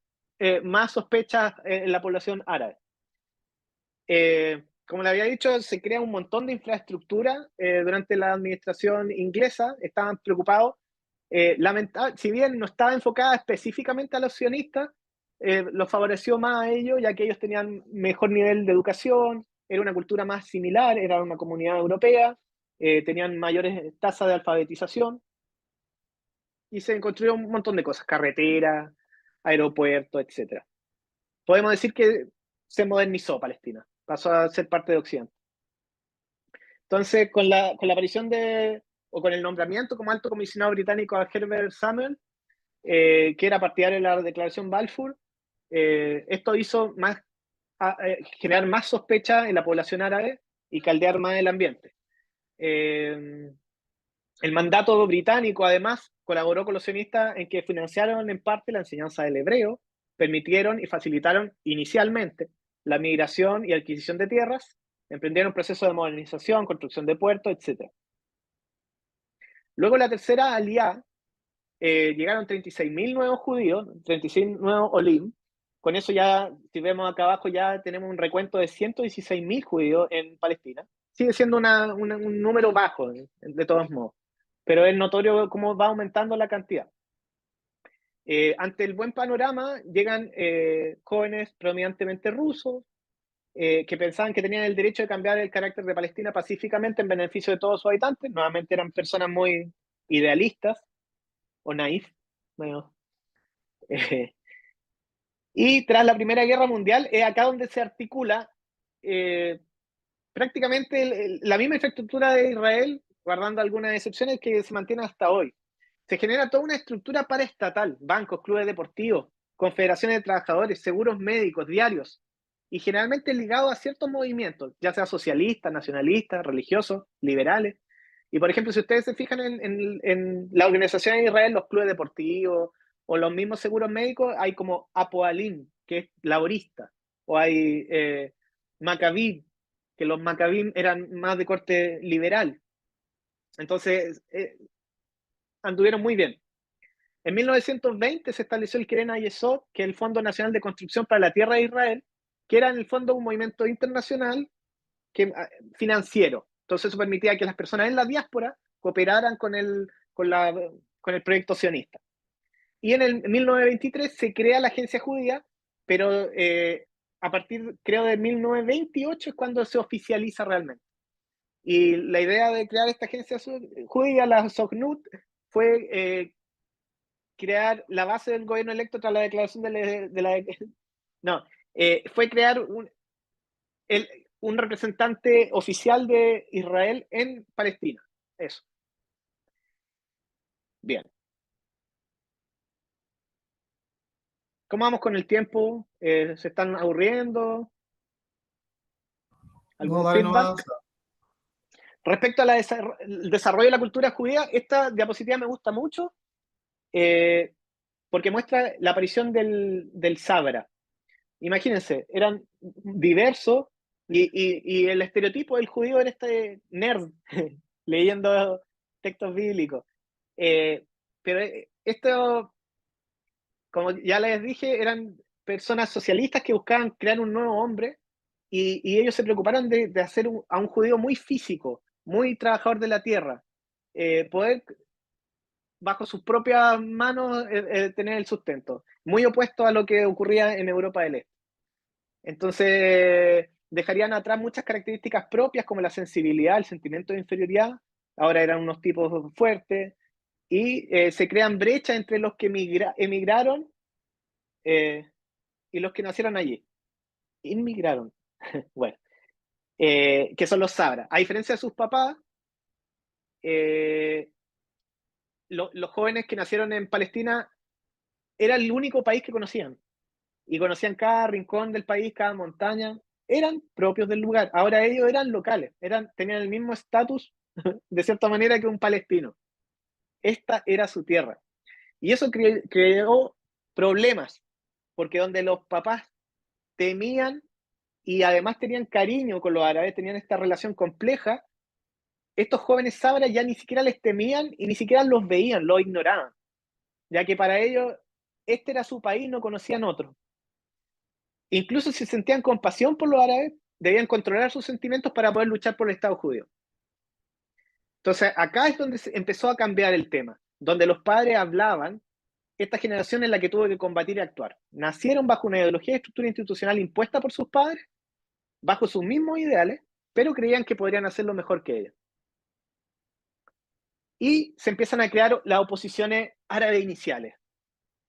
más sospechas en la población árabe. Como le había dicho, se crea un montón de infraestructura durante la administración inglesa. Estaban preocupados, si bien no estaba enfocada específicamente a los sionistas, los favoreció más a ellos, ya que ellos tenían mejor nivel de educación, era una cultura más similar, era una comunidad europea, tenían mayores tasas de alfabetización, y se construyeron un montón de cosas, carreteras, aeropuertos, etc. Podemos decir que se modernizó Palestina, pasó a ser parte de Occidente. Entonces, con la aparición o con el nombramiento como alto comisionado británico a Herbert Samuel, que era partidario de la declaración Balfour, esto hizo generar más sospecha en la población árabe y caldear más el ambiente. El mandato británico, además, colaboró con los sionistas en que financiaron en parte la enseñanza del hebreo, permitieron y facilitaron inicialmente la migración y adquisición de tierras, emprendieron procesos de modernización, construcción de puertos, etc. Luego, la tercera alianza, llegaron 36.000 nuevos judíos, 36 nuevos olim. Con eso ya, si vemos acá abajo, ya tenemos un recuento de 116.000 judíos en Palestina. Sigue siendo un número bajo, de todos modos, pero es notorio cómo va aumentando la cantidad. Ante el buen panorama, llegan jóvenes predominantemente rusos, que pensaban que tenían el derecho de cambiar el carácter de Palestina pacíficamente en beneficio de todos sus habitantes. Nuevamente eran personas muy idealistas o naif. Bueno, y tras la Primera Guerra Mundial, es acá donde se articula prácticamente la misma infraestructura de Israel, guardando algunas excepciones, que se mantiene hasta hoy. Se genera toda una estructura paraestatal: bancos, clubes deportivos, confederaciones de trabajadores, seguros médicos, diarios, y generalmente ligado a ciertos movimientos, ya sea socialistas, nacionalistas, religiosos, liberales. Y por ejemplo, si ustedes se fijan en la organización de Israel, los clubes deportivos o los mismos seguros médicos, hay como Apoalim, que es laborista, o hay Maccabim, que los Maccabim eran más de corte liberal. Entonces, anduvieron muy bien. En 1920 se estableció el Keren Hayesod, que es el Fondo Nacional de Construcción para la Tierra de Israel, que era en el fondo un movimiento internacional financiero. Entonces eso permitía que las personas en la diáspora cooperaran con el proyecto sionista. Y en 1923 se crea la Agencia Judía, pero a partir, creo, de 1928 es cuando se oficializa realmente. Y la idea de crear esta agencia judía, la Sochnut, fue crear la base del gobierno electo tras la declaración no, fue crear un representante oficial de Israel en Palestina. Eso. Bien. ¿Cómo vamos con el tiempo? ¿Se están aburriendo? No, ¿Algún dale nomás. feedback? Respecto al desarrollo de la cultura judía, esta diapositiva me gusta mucho porque muestra la aparición del Sabra. Imagínense, eran diversos y el estereotipo del judío era este nerd leyendo textos bíblicos. Pero esto, como ya les dije, eran personas socialistas que buscaban crear un nuevo hombre y ellos se preocuparon de hacer a un judío muy físico, muy trabajador de la tierra, poder bajo sus propias manos tener el sustento, muy opuesto a lo que ocurría en Europa del Este. Entonces, dejarían atrás muchas características propias como la sensibilidad, el sentimiento de inferioridad, ahora eran unos tipos fuertes, y se crean brechas entre los que emigraron y los que nacieron allí. Inmigraron, bueno, que son los Sabras. A diferencia de sus papás, eh, los jóvenes que nacieron en Palestina era el único país que conocían. Y conocían cada rincón del país, cada montaña. Eran propios del lugar. Ahora ellos eran locales, tenían el mismo estatus, de cierta manera, que un palestino. Esta era su tierra. Y eso creó problemas, porque donde los papás temían y además tenían cariño con los árabes, tenían esta relación compleja, estos jóvenes sabras ya ni siquiera les temían y ni siquiera los veían, los ignoraban, ya que para ellos este era su país, no conocían otro. Incluso si sentían compasión por los árabes, debían controlar sus sentimientos para poder luchar por el Estado judío. Entonces, acá es donde se empezó a cambiar el tema, donde los padres hablaban, esta generación es la que tuvo que combatir y actuar. Nacieron bajo una ideología de estructura institucional impuesta por sus padres, bajo sus mismos ideales, pero creían que podrían hacerlo mejor que ellos. Y se empiezan a crear las oposiciones árabes iniciales.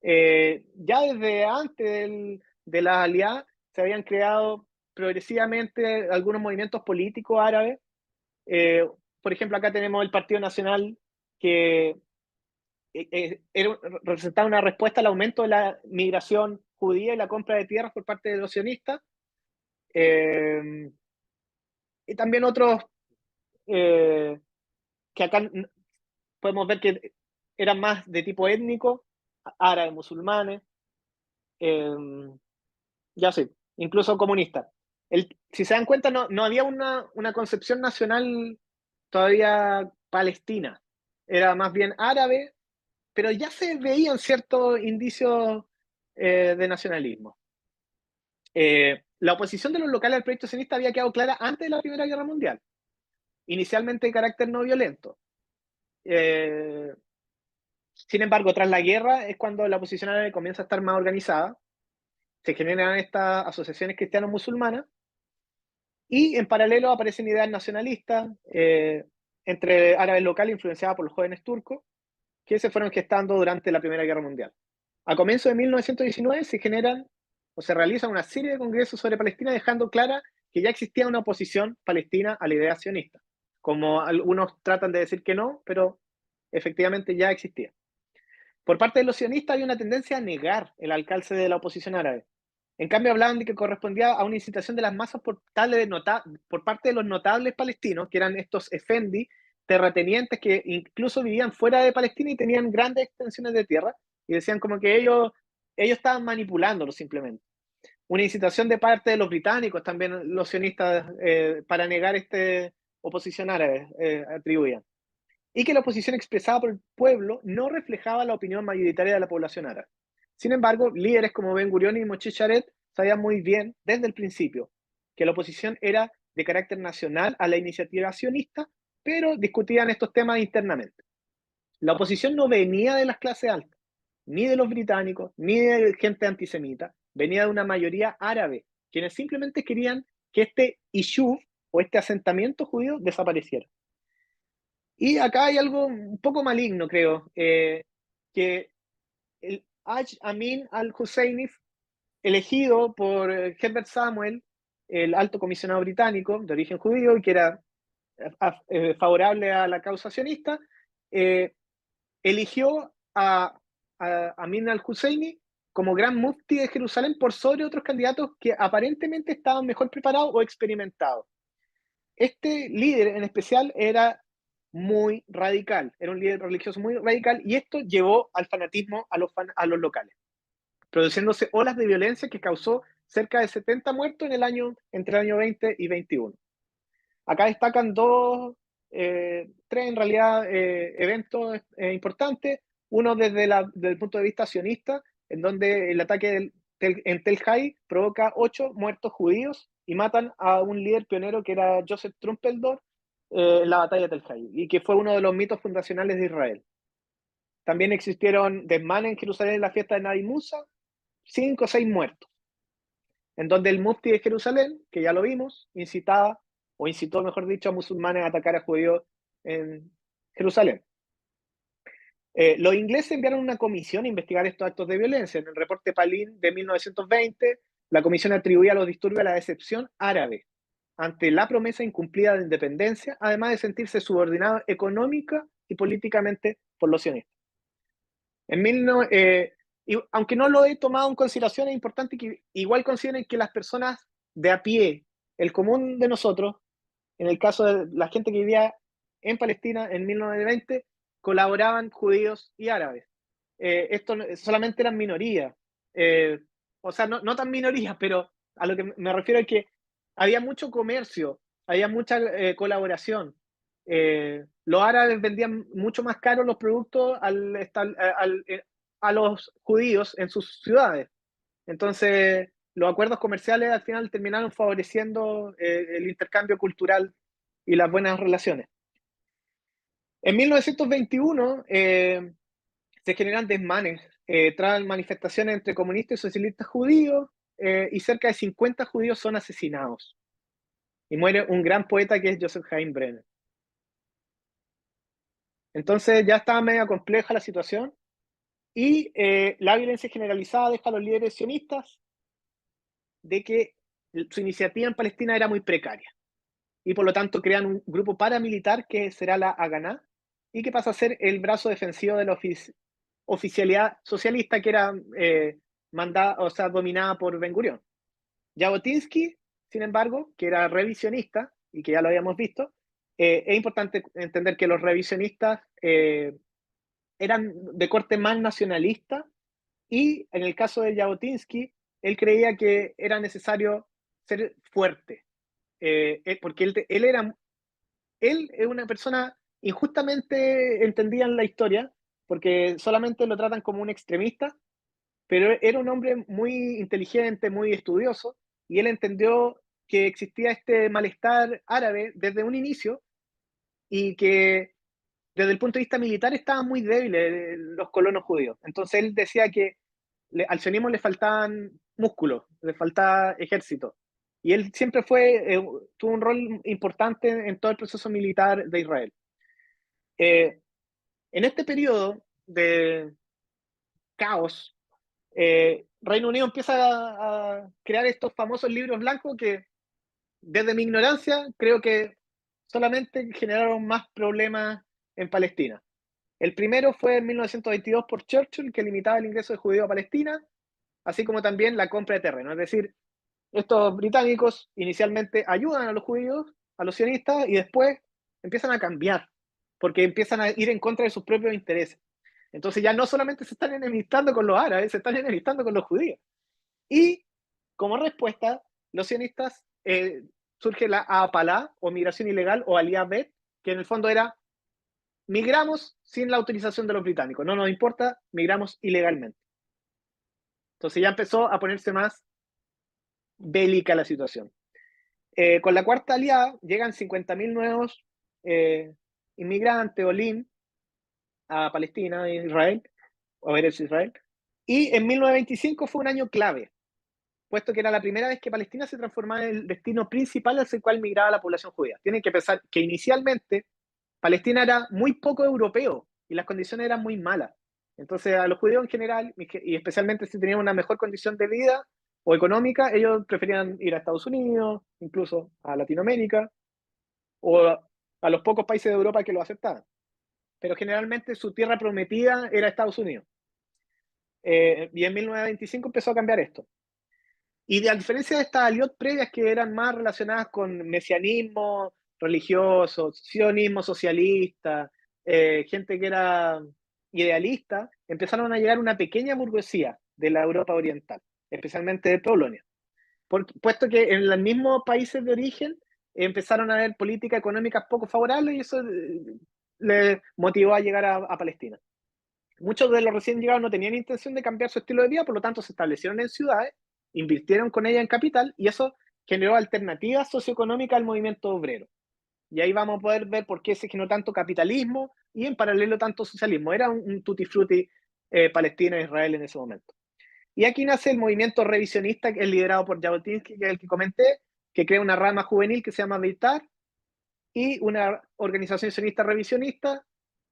Ya desde antes de la alianza se habían creado progresivamente algunos movimientos políticos árabes. Eh, por ejemplo, acá tenemos el Partido Nacional que representaba una respuesta al aumento de la migración judía y la compra de tierras por parte de los sionistas. Eh, y también otros eh, que acá podemos ver que eran más de tipo étnico, árabes, musulmanes. Eh, Ya sí, incluso comunista. Si se dan cuenta, no había una concepción nacional todavía palestina. Era más bien árabe, pero ya se veían ciertos indicios de nacionalismo. La oposición de los locales al proyecto sionista había quedado clara antes de la Primera Guerra Mundial, inicialmente de carácter no violento. Eh, Sin embargo, tras la guerra es cuando la oposición árabe comienza a estar más organizada, se generan estas asociaciones cristiano-musulmanas. Y en paralelo aparecen ideas nacionalistas entre árabes locales influenciadas por los jóvenes turcos que se fueron gestando durante la Primera Guerra Mundial. A comienzos de 1919 se generan o se realizan una serie de congresos sobre Palestina dejando clara que ya existía una oposición palestina a la idea sionista. Como algunos tratan de decir que no, pero efectivamente ya existía. Por parte de los sionistas había una tendencia a negar el alcance de la oposición árabe. En cambio, hablaban de que correspondía a una incitación de las masas por parte de los notables palestinos, que eran estos efendi, terratenientes que incluso vivían fuera de Palestina y tenían grandes extensiones de tierra, y decían como que ellos estaban manipulándolo simplemente. Una incitación de parte de los británicos, también los sionistas, para negar esta oposición árabe, atribuían y que la oposición expresada por el pueblo no reflejaba la opinión mayoritaria de la población árabe. Sin embargo, líderes como Ben Gurion y Moshe Sharet sabían muy bien desde el principio que la oposición era de carácter nacional a la iniciativa sionista, pero discutían estos temas internamente. La oposición no venía de las clases altas, ni de los británicos, ni de gente antisemita, venía de una mayoría árabe, quienes simplemente querían que este issue o este asentamiento judío desapareciera. Y acá hay algo un poco maligno, creo, que el Haj Amin al-Husseini, elegido por Herbert Samuel, el alto comisionado británico de origen judío y que era favorable a la causa sionista, eligió a Amin al-Husseini como gran mufti de Jerusalén por sobre otros candidatos que aparentemente estaban mejor preparados o experimentados. Este líder en especial era muy radical, era un líder religioso muy radical, y esto llevó al fanatismo a los locales, produciéndose olas de violencia que causó cerca de 70 muertos entre el año 20 y 21. Acá destacan tres en realidad eventos importantes. Uno desde el punto de vista sionista, en donde el ataque en Tel Hai provoca 8 muertos judíos y matan a un líder pionero que era Joseph Trumpeldor en la batalla de Tel Hai, y que fue uno de los mitos fundacionales de Israel. También existieron desmanes en Jerusalén en la fiesta de Nabi Musa, 5 o 6 muertos, en donde el mufti de Jerusalén, que ya lo vimos, incitó, mejor dicho, a musulmanes a atacar a judíos en Jerusalén. Los ingleses enviaron una comisión a investigar estos actos de violencia. En el reporte Palin de 1920, la comisión atribuía los disturbios a la decepción árabe ante la promesa incumplida de independencia, además de sentirse subordinado económica y políticamente por los sionistas. Aunque no lo he tomado en consideración, es importante que igual consideren que las personas de a pie, el común de nosotros, en el caso de la gente que vivía en Palestina en 1920, colaboraban judíos y árabes. Esto solamente eran minorías. O sea, no tan minorías, pero a lo que me refiero es que había mucho comercio, había mucha colaboración. Los árabes vendían mucho más caros los productos a los judíos en sus ciudades. Entonces, los acuerdos comerciales al final terminaron favoreciendo el intercambio cultural y las buenas relaciones. En 1921 se generan desmanes tras manifestaciones entre comunistas y socialistas judíos, y cerca de 50 judíos son asesinados. Y muere un gran poeta que es Joseph Haim Brenner. Entonces ya estaba medio compleja la situación, y la violencia generalizada deja a los líderes sionistas de que su iniciativa en Palestina era muy precaria, y por lo tanto crean un grupo paramilitar que será la Haganá, y que pasa a ser el brazo defensivo de la oficialidad socialista que era dominada por Ben Gurión. Jabotinsky, sin embargo, que era revisionista y que ya lo habíamos visto, es importante entender que los revisionistas eran de corte más nacionalista, y en el caso de Jabotinsky, él creía que era necesario ser fuerte, porque él es una persona injustamente entendida en la historia, porque solamente lo tratan como un extremista, pero era un hombre muy inteligente, muy estudioso, y él entendió que existía este malestar árabe desde un inicio, y que desde el punto de vista militar estaban muy débiles los colonos judíos. Entonces él decía que al sionismo le faltaban músculos, le faltaba ejército. Y él siempre tuvo un rol importante en todo el proceso militar de Israel. En este periodo de caos, Reino Unido empieza a crear estos famosos libros blancos que, desde mi ignorancia, creo que solamente generaron más problemas en Palestina. El primero fue en 1922 por Churchill, que limitaba el ingreso de judíos a Palestina, así como también la compra de terreno. Es decir, estos británicos inicialmente ayudan a los judíos, a los sionistas, y después empiezan a cambiar, porque empiezan a ir en contra de sus propios intereses. Entonces ya no solamente se están enemistando con los árabes, se están enemistando con los judíos. Y como respuesta, los sionistas surge la APALA, o migración ilegal, o Aliyah Bet, que en el fondo era: migramos sin la autorización de los británicos, no nos importa, migramos ilegalmente. Entonces ya empezó a ponerse más bélica la situación. Con la cuarta aliada llegan 50.000 nuevos inmigrantes, Olim, a Palestina e Israel, o Eretz Israel. Y en 1925 fue un año clave, puesto que era la primera vez que Palestina se transformaba en el destino principal hacia el cual migraba la población judía. Tienen que pensar que inicialmente Palestina era muy poco europeo y las condiciones eran muy malas. Entonces, a los judíos en general, y especialmente si tenían una mejor condición de vida o económica, ellos preferían ir a Estados Unidos, incluso a Latinoamérica, o a los pocos países de Europa que lo aceptaban. Pero generalmente su tierra prometida era Estados Unidos. y en 1925 empezó a cambiar esto. Y a diferencia de estas aliot previas que eran más relacionadas con mesianismo religioso, sionismo socialista, gente que era idealista, empezaron a llegar una pequeña burguesía de la Europa oriental, especialmente de Polonia. Puesto que en los mismos países de origen empezaron a haber políticas económicas poco favorables y eso le motivó a llegar a Palestina. Muchos de los recién llegados no tenían intención de cambiar su estilo de vida, por lo tanto se establecieron en ciudades, invirtieron con ella en capital y eso generó alternativas socioeconómicas al movimiento obrero. Y ahí vamos a poder ver por qué se generó tanto capitalismo y en paralelo tanto socialismo. Era un tutti frutti Palestina-Israel en ese momento. Y aquí nace el movimiento revisionista, que es liderado por Jabotinsky, que es el que comenté, que crea una rama juvenil que se llama Beitar, y una organización sionista revisionista,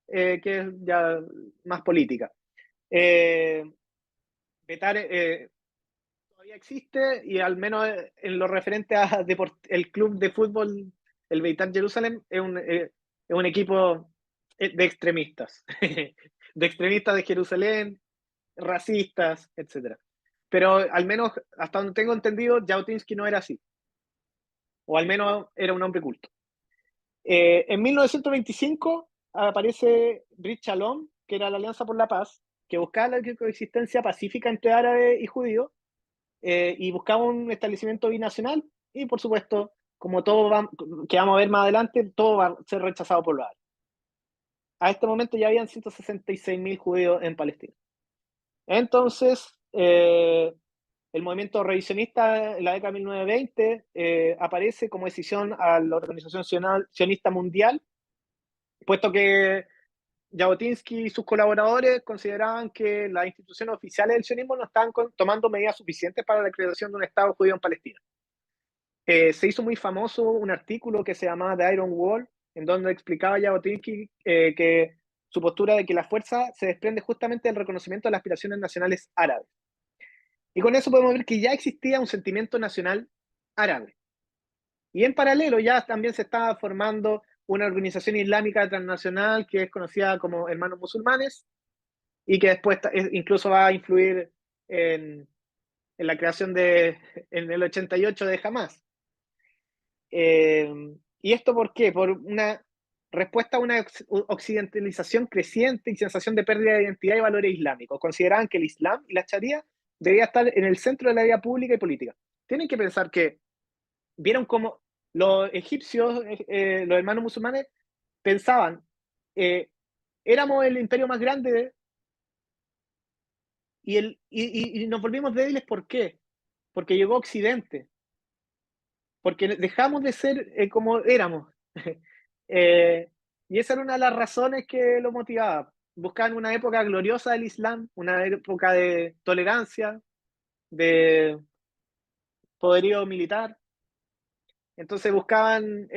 que es ya más política. Beitar todavía existe, y al menos en lo referente a el club de fútbol, el Beitar Jerusalén, es un equipo de extremistas, de extremistas de Jerusalén, racistas, etcétera. Pero al menos, hasta donde tengo entendido, Jabotinsky no era así, o al menos era un hombre culto. En 1925 aparece Brit Shalom, que era la Alianza por la Paz, que buscaba la coexistencia pacífica entre árabes y judíos, y buscaba un establecimiento binacional, y por supuesto, como todo que vamos a ver más adelante, todo va a ser rechazado por los árabes. A este momento ya habían 166.000 judíos en Palestina. Entonces, el movimiento revisionista en la década de 1920 aparece como decisión a la Organización Sionista Mundial, puesto que Jabotinsky y sus colaboradores consideraban que las instituciones oficiales del sionismo no estaban tomando medidas suficientes para la creación de un Estado judío en Palestina. Se hizo muy famoso un artículo que se llamaba The Iron Wall, en donde explicaba Jabotinsky que su postura de que la fuerza se desprende justamente del reconocimiento de las aspiraciones nacionales árabes. Y con eso podemos ver que ya existía un sentimiento nacional árabe. Y en paralelo ya también se estaba formando una organización islámica transnacional que es conocida como Hermanos Musulmanes y que después incluso va a influir en la creación en el 88 de Hamas. ¿Y esto por qué? Por una respuesta a una occidentalización creciente y sensación de pérdida de identidad y valores islámicos. Consideraban que el Islam y la Sharia debía estar en el centro de la vida pública y política. Tienen que pensar que vieron cómo los egipcios, los hermanos musulmanes, pensaban, éramos el imperio más grande y nos volvimos débiles. ¿Por qué? Porque llegó Occidente, porque dejamos de ser como éramos. Y esa era una de las razones que lo motivaba. Buscaban una época gloriosa del Islam, una época de tolerancia, de poderío militar. Entonces buscaban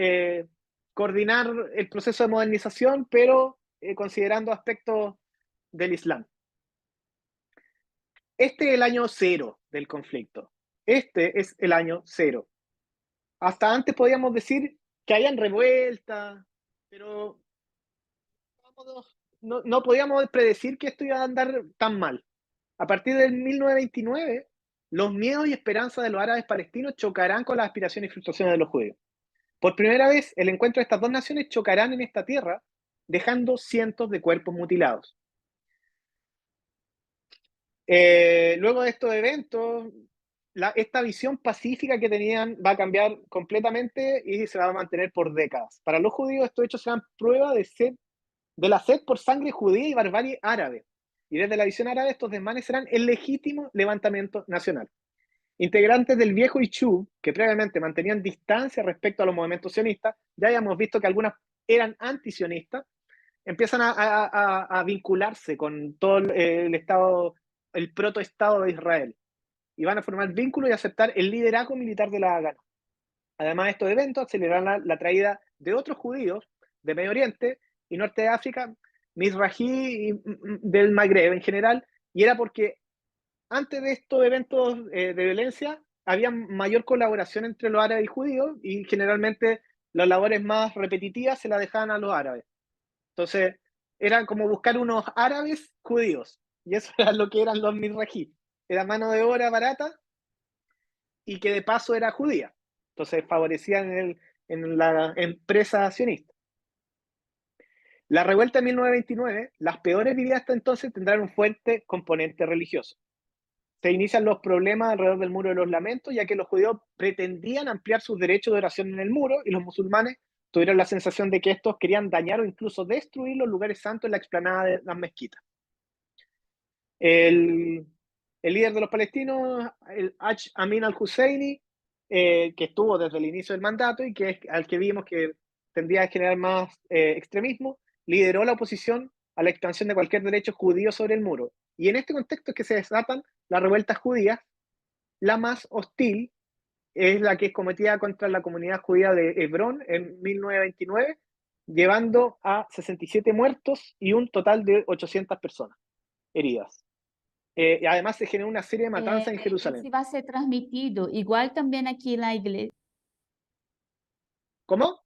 coordinar el proceso de modernización, pero considerando aspectos del Islam. Este es el año cero del conflicto. Este es el año cero. Hasta antes podíamos decir que hayan revueltas, pero no podíamos predecir que esto iba a andar tan mal. A partir del 1929, los miedos y esperanzas de los árabes palestinos chocarán con las aspiraciones y frustraciones de los judíos. Por primera vez, el encuentro de estas dos naciones chocarán en esta tierra, dejando cientos de cuerpos mutilados. Luego de estos eventos, esta visión pacífica que tenían va a cambiar completamente y se va a mantener por décadas. Para los judíos, estos hechos serán prueba de la sed por sangre judía y barbarie árabe. Y desde la visión árabe, estos desmanes serán el legítimo levantamiento nacional. Integrantes del viejo Ichu, que previamente mantenían distancia respecto a los movimientos sionistas, ya habíamos visto que algunas eran antisionistas, empiezan a vincularse con todo el Estado, el protoestado de Israel, y van a formar vínculos y aceptar el liderazgo militar de la Haganah. Además, estos eventos acelerarán la traída de otros judíos de Medio Oriente y Norte de África, Mizrahi y del Magreb en general, y era porque antes de estos eventos de violencia había mayor colaboración entre los árabes y judíos, y generalmente las labores más repetitivas se las dejaban a los árabes. Entonces, era como buscar unos árabes judíos, y eso era lo que eran los Mizrahi. Era mano de obra barata y que de paso era judía. Entonces favorecían en la empresa sionista. La revuelta de 1929, las peores vividas hasta entonces tendrán un fuerte componente religioso. Se inician los problemas alrededor del Muro de los Lamentos, ya que los judíos pretendían ampliar sus derechos de oración en el muro y los musulmanes tuvieron la sensación de que estos querían dañar o incluso destruir los lugares santos en la explanada de las mezquitas. El, el líder de los palestinos, el Haj Amin al-Husseini, que estuvo desde el inicio del mandato y que es al que vimos que tendría que generar más extremismo, lideró la oposición a la expansión de cualquier derecho judío sobre el muro. Y en este contexto es que se desatan las revueltas judías. La más hostil es la que es cometida contra la comunidad judía de Hebrón en 1929, llevando a 67 muertos y un total de 800 personas heridas. Y además se generó una serie de matanzas en Jerusalén. Ese va a ser transmitido, igual también aquí en la iglesia. ¿Cómo?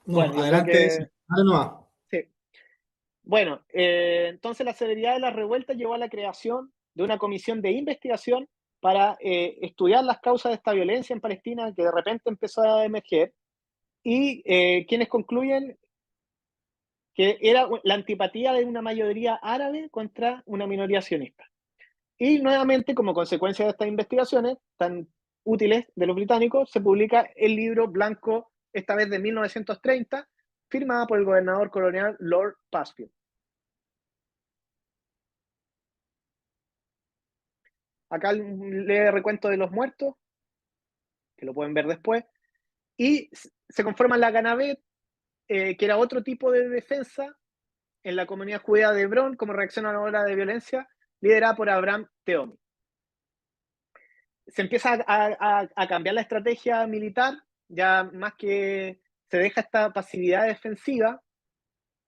No, Bueno, yo creo adelante, que ahora no va. sí. Bueno, entonces la severidad de la revuelta llevó a la creación de una comisión de investigación para estudiar las causas de esta violencia en Palestina que de repente empezó a emerger y quienes concluyen que era la antipatía de una mayoría árabe contra una minoría sionista. Y nuevamente, como consecuencia de estas investigaciones tan útiles de los británicos, se publica el libro blanco, esta vez de 1930, firmada por el gobernador colonial Lord Pasfield. Acá lee recuento de los muertos, que lo pueden ver después, y se conforma la Ganavet, que era otro tipo de defensa en la comunidad judía de Hebrón como reacción a la ola de violencia liderada por Abraham Teomi. Se empieza a cambiar la estrategia militar, ya más que se deja esta pasividad defensiva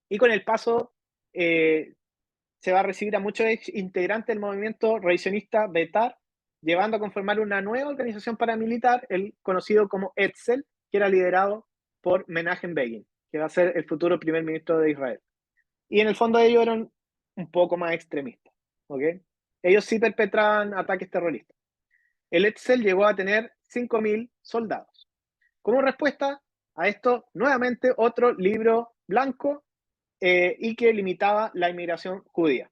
y con el paso se va a recibir a muchos integrantes del movimiento revisionista Betar, llevando a conformar una nueva organización paramilitar, el conocido como Etzel, que era liderado por Menachem Begin, que va a ser el futuro primer ministro de Israel. Y en el fondo ellos eran un poco más extremistas, ¿ok? Ellos sí perpetraban ataques terroristas. El Etzel llegó a tener 5.000 soldados. Como respuesta a esto, nuevamente otro libro blanco y que limitaba la inmigración judía.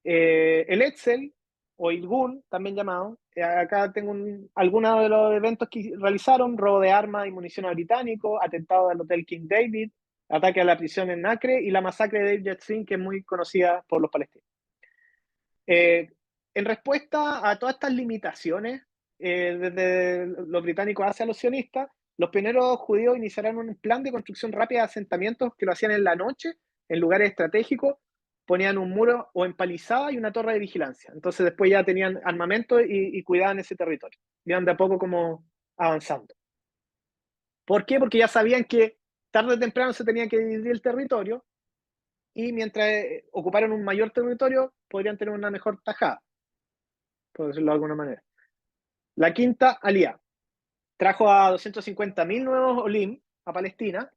El Etzel, o Irgun, también llamado, acá tengo algunos de los eventos que realizaron: robo de armas y municiones británicos, atentado al Hotel King David, ataque a la prisión en Acre y la masacre de Deir Yassin, que es muy conocida por los palestinos. En respuesta a todas estas limitaciones, desde los británicos hacia los sionistas, los pioneros judíos iniciaron un plan de construcción rápida de asentamientos que lo hacían en la noche, en lugares estratégicos, ponían un muro o empalizada y una torre de vigilancia. Entonces después ya tenían armamento y cuidaban ese territorio. Iban de a poco como avanzando. ¿Por qué? Porque ya sabían que tarde o temprano se tenía que dividir el territorio y mientras ocuparan un mayor territorio podrían tener una mejor tajada, por decirlo de alguna manera. La quinta alianza trajo a 250.000 nuevos Olim a Palestina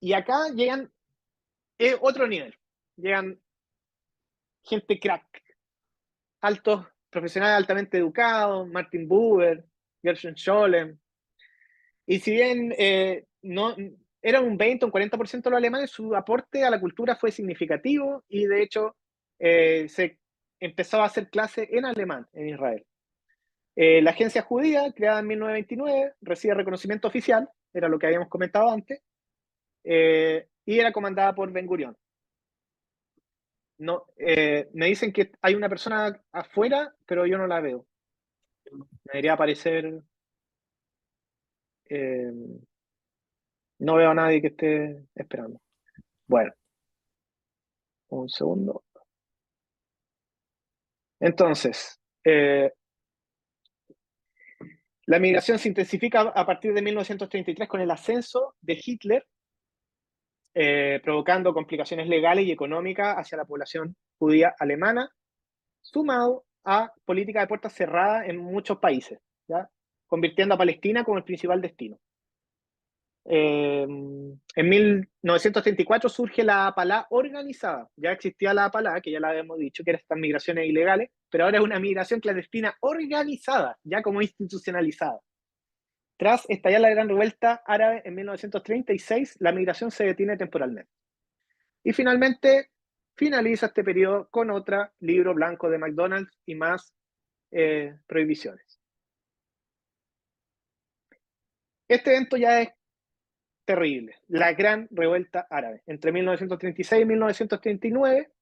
y acá llegan otro nivel. Llegan gente crack, altos profesionales altamente educados, Martin Buber, Gershon Scholem. Y si bien no era un 20 o un 40% de los alemanes, su aporte a la cultura fue significativo y de hecho se empezó a hacer clase en alemán en Israel. La agencia judía, creada en 1929, recibe reconocimiento oficial, era lo que habíamos comentado antes, y era comandada por Ben Gurion. No, me dicen que hay una persona afuera, pero yo no la veo. Me debería aparecer. eh, no veo a nadie que esté esperando. Bueno, un segundo. Entonces, la migración se intensifica a partir de 1933 con el ascenso de Hitler, provocando complicaciones legales y económicas hacia la población judía alemana, sumado a política de puertas cerradas en muchos países, ¿ya? Convirtiendo a Palestina como el principal destino. En 1934 surge la APALA organizada. Ya existía la APALA, que ya la habíamos dicho, que eran estas migraciones ilegales, pero ahora es una migración clandestina organizada, ya como institucionalizada. Tras estallar la Gran Revuelta Árabe en 1936, la migración se detiene temporalmente. Y finalmente finaliza este periodo con otro libro blanco de McDonald's y más prohibiciones. Este evento ya es terrible, la Gran Revuelta Árabe, entre 1936 y 1939.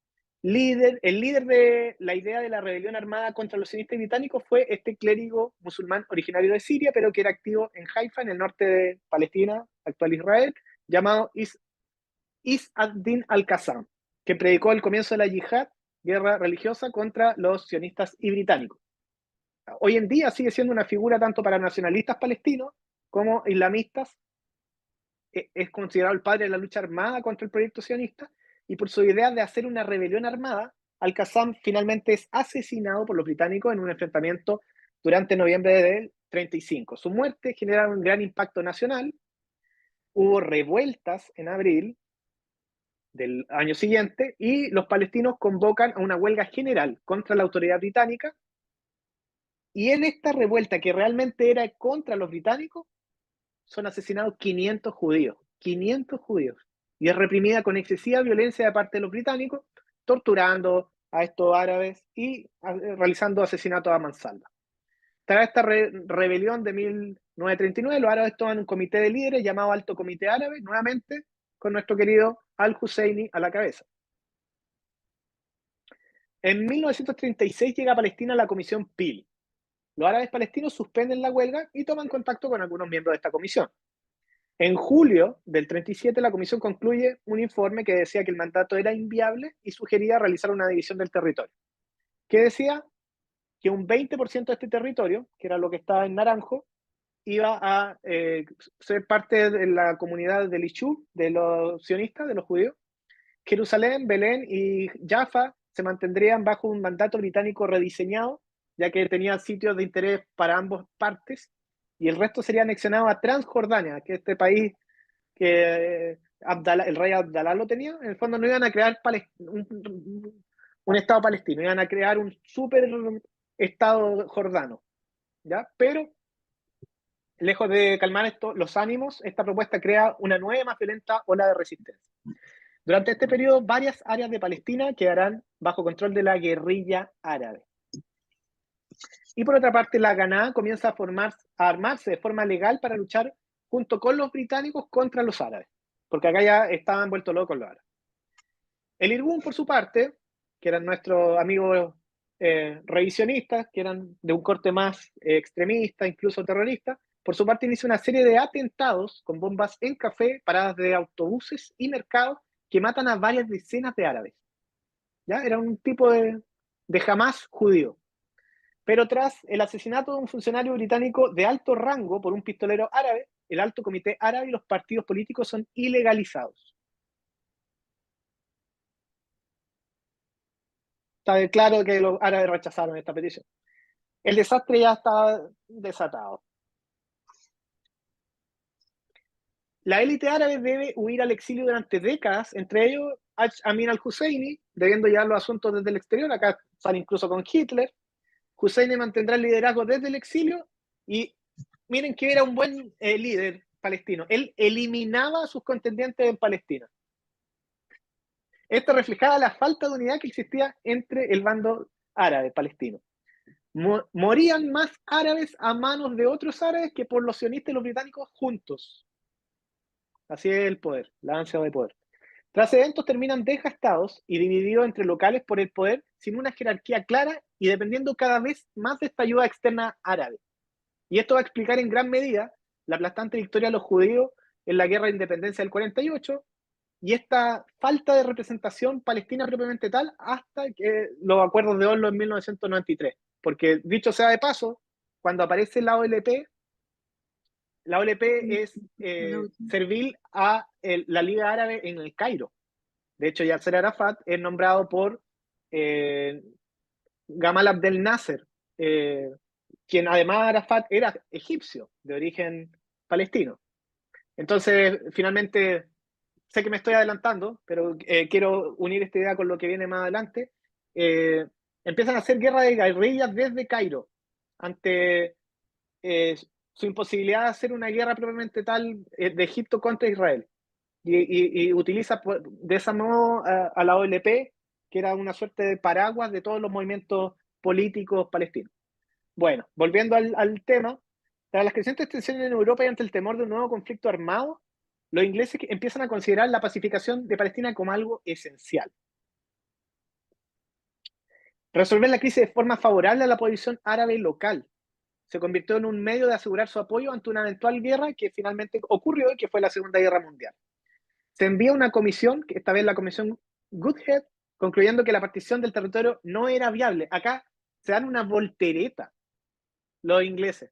El líder de la idea de la rebelión armada contra los sionistas británicos fue este clérigo musulmán originario de Siria, pero que era activo en Haifa, en el norte de Palestina, actual Israel, llamado Is ad-Din al-Qassam, que predicó el comienzo de la yihad, guerra religiosa contra los sionistas y británicos. Hoy en día sigue siendo una figura tanto para nacionalistas palestinos como islamistas. Es considerado el padre de la lucha armada contra el proyecto sionista, y por su idea de hacer una rebelión armada, Al-Qassam finalmente es asesinado por los británicos en un enfrentamiento durante noviembre del 35. Su muerte genera un gran impacto nacional. Hubo revueltas en abril del año siguiente y los palestinos convocan a una huelga general contra la autoridad británica, y en esta revuelta que realmente era contra los británicos son asesinados 500 judíos, 500 judíos, y es reprimida con excesiva violencia de parte de los británicos, torturando a estos árabes y realizando asesinatos a mansalva. Tras esta rebelión de 1939, los árabes toman un comité de líderes llamado Alto Comité Árabe, nuevamente con nuestro querido Al-Husseini a la cabeza. En 1936 llega a Palestina la Comisión Peel. Los árabes palestinos suspenden la huelga y toman contacto con algunos miembros de esta comisión. En julio del 37, la comisión concluye un informe que decía que el mandato era inviable y sugería realizar una división del territorio, que decía que un 20% de este territorio, que era lo que estaba en naranjo, iba a ser parte de la comunidad del Ishub, de los sionistas, de los judíos. Jerusalén, Belén y Jaffa se mantendrían bajo un mandato británico rediseñado, ya que tenían sitios de interés para ambas partes, y el resto sería anexionado a Transjordania, que es este país que el rey Abdalá lo tenía. En el fondo no iban a crear un estado palestino, iban a crear un super estado jordano, ¿ya? Pero lejos de calmar los ánimos, esta propuesta crea una nueva y más violenta ola de resistencia. Durante este periodo, varias áreas de Palestina quedarán bajo control de la guerrilla árabe. Y por otra parte, la Ganá comienza a armarse de forma legal para luchar junto con los británicos contra los árabes, porque acá ya estaban vueltos locos los árabes. El Irgun, por su parte, que eran nuestros amigos revisionistas, que eran de un corte más extremista, incluso terrorista, por su parte inicia una serie de atentados con bombas en café, paradas de autobuses y mercados que matan a varias decenas de árabes. ¿Ya? Era un tipo de Hamas judío. Pero tras el asesinato de un funcionario británico de alto rango por un pistolero árabe, el Alto Comité Árabe y los partidos políticos son ilegalizados. Está claro que los árabes rechazaron esta petición. El desastre ya está desatado. La élite árabe debe huir al exilio durante décadas, entre ellos Amin al-Husseini, debiendo llevar los asuntos desde el exterior. Acá sale incluso con Hitler. Husseini mantendrá el liderazgo desde el exilio, y miren que era un buen líder palestino. Él eliminaba a sus contendientes en Palestina. Esto reflejaba la falta de unidad que existía entre el bando árabe palestino. Morían más árabes a manos de otros árabes que por los sionistas y los británicos juntos. Así es el poder, la ansia de poder. Tras eventos terminan desgastados y divididos entre locales por el poder, sin una jerarquía clara y dependiendo cada vez más de esta ayuda externa árabe. Y esto va a explicar en gran medida la aplastante victoria de los judíos en la guerra de independencia del 48 y esta falta de representación palestina propiamente tal hasta que los acuerdos de Oslo en 1993. Porque, dicho sea de paso, cuando aparece la OLP es servil a la Liga Árabe en el Cairo. De hecho, Yasser Arafat es nombrado por Gamal Abdel Nasser, quien además Arafat era egipcio, de origen palestino. Entonces, finalmente, sé que me estoy adelantando, pero quiero unir esta idea con lo que viene más adelante. Empiezan a hacer guerra de guerrillas desde Cairo, ante su imposibilidad de hacer una guerra propiamente tal de Egipto contra Israel. Y utiliza de ese modo a la OLP, que era una suerte de paraguas de todos los movimientos políticos palestinos. Bueno, volviendo al tema, tras las crecientes tensiones en Europa y ante el temor de un nuevo conflicto armado, los ingleses empiezan a considerar la pacificación de Palestina como algo esencial. Resolver la crisis de forma favorable a la posición árabe local se convirtió en un medio de asegurar su apoyo ante una eventual guerra que finalmente ocurrió y que fue la Segunda Guerra Mundial. Se envía una comisión, esta vez la comisión Goodhead, concluyendo que la partición del territorio no era viable. Acá se dan una voltereta los ingleses.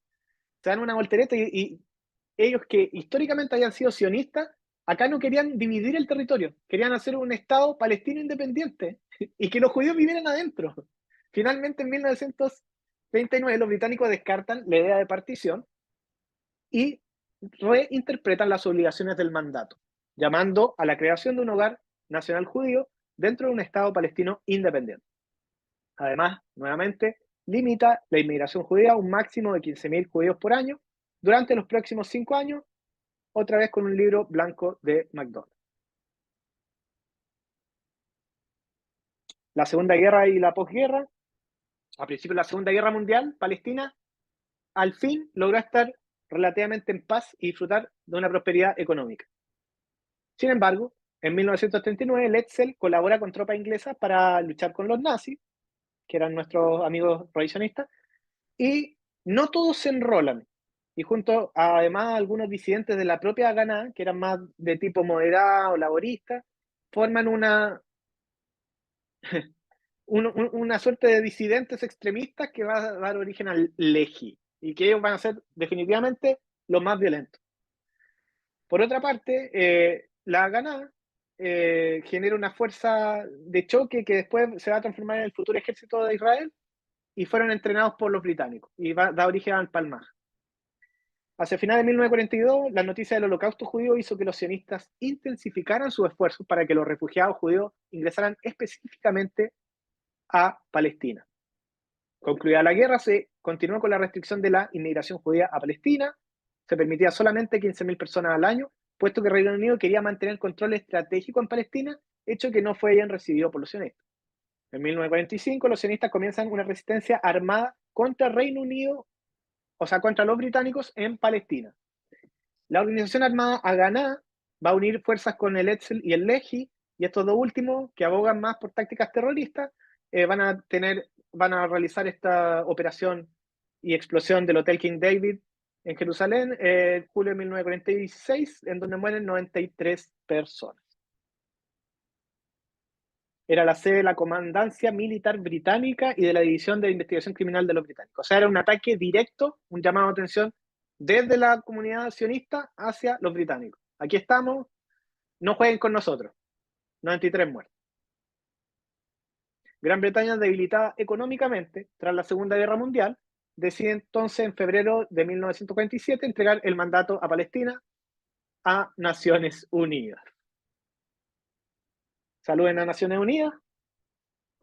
Se dan una voltereta y ellos que históricamente habían sido sionistas, acá no querían dividir el territorio, querían hacer un Estado palestino independiente y que los judíos vivieran adentro. Finalmente, en 1939, los británicos descartan la idea de partición y reinterpretan las obligaciones del mandato, llamando a la creación de un hogar nacional judío dentro de un Estado palestino independiente. Además, nuevamente, limita la inmigración judía a un máximo de 15.000 judíos por año durante los próximos 5 años, otra vez con un libro blanco de MacDonald. La Segunda Guerra y la posguerra. A principios de la Segunda Guerra Mundial, Palestina al fin logró estar relativamente en paz y disfrutar de una prosperidad económica. Sin embargo, en 1939, Letzel colabora con tropas inglesas para luchar con los nazis, que eran nuestros amigos revisionistas, y no todos se enrolan. Y junto a, además, algunos disidentes de la propia Haganah, que eran más de tipo moderado, laborista, forman una suerte de disidentes extremistas que va a dar origen al Lehi, y que ellos van a ser definitivamente los más violentos. Por otra parte, la Haganah genera una fuerza de choque que después se va a transformar en el futuro ejército de Israel, y fueron entrenados por los británicos, y da origen al Palmaj. Hacia finales de 1942, la noticia del holocausto judío hizo que los sionistas intensificaran sus esfuerzos para que los refugiados judíos ingresaran específicamente a Palestina. Concluida la guerra, se continuó con la restricción de la inmigración judía a Palestina. Se permitía solamente 15.000 personas al año, puesto que Reino Unido quería mantener control estratégico en Palestina, hecho que no fue bien recibido por los sionistas. En 1945, los sionistas comienzan una resistencia armada contra Reino Unido, o sea, contra los británicos en Palestina. La organización armada Haganah va a unir fuerzas con el Etzel y el Lehi, y estos dos últimos, que abogan más por tácticas terroristas, van a realizar esta operación y explosión del Hotel King David en Jerusalén, julio de 1946, en donde mueren 93 personas. Era la sede de la Comandancia Militar Británica y de la División de Investigación Criminal de los Británicos. O sea, era un ataque directo, un llamado de atención desde la comunidad sionista hacia los británicos. Aquí estamos, no jueguen con nosotros. 93 muertos. Gran Bretaña, debilitada económicamente tras la Segunda Guerra Mundial, decide entonces en febrero de 1947 entregar el mandato a Palestina a Naciones Unidas. Saluden a Naciones Unidas.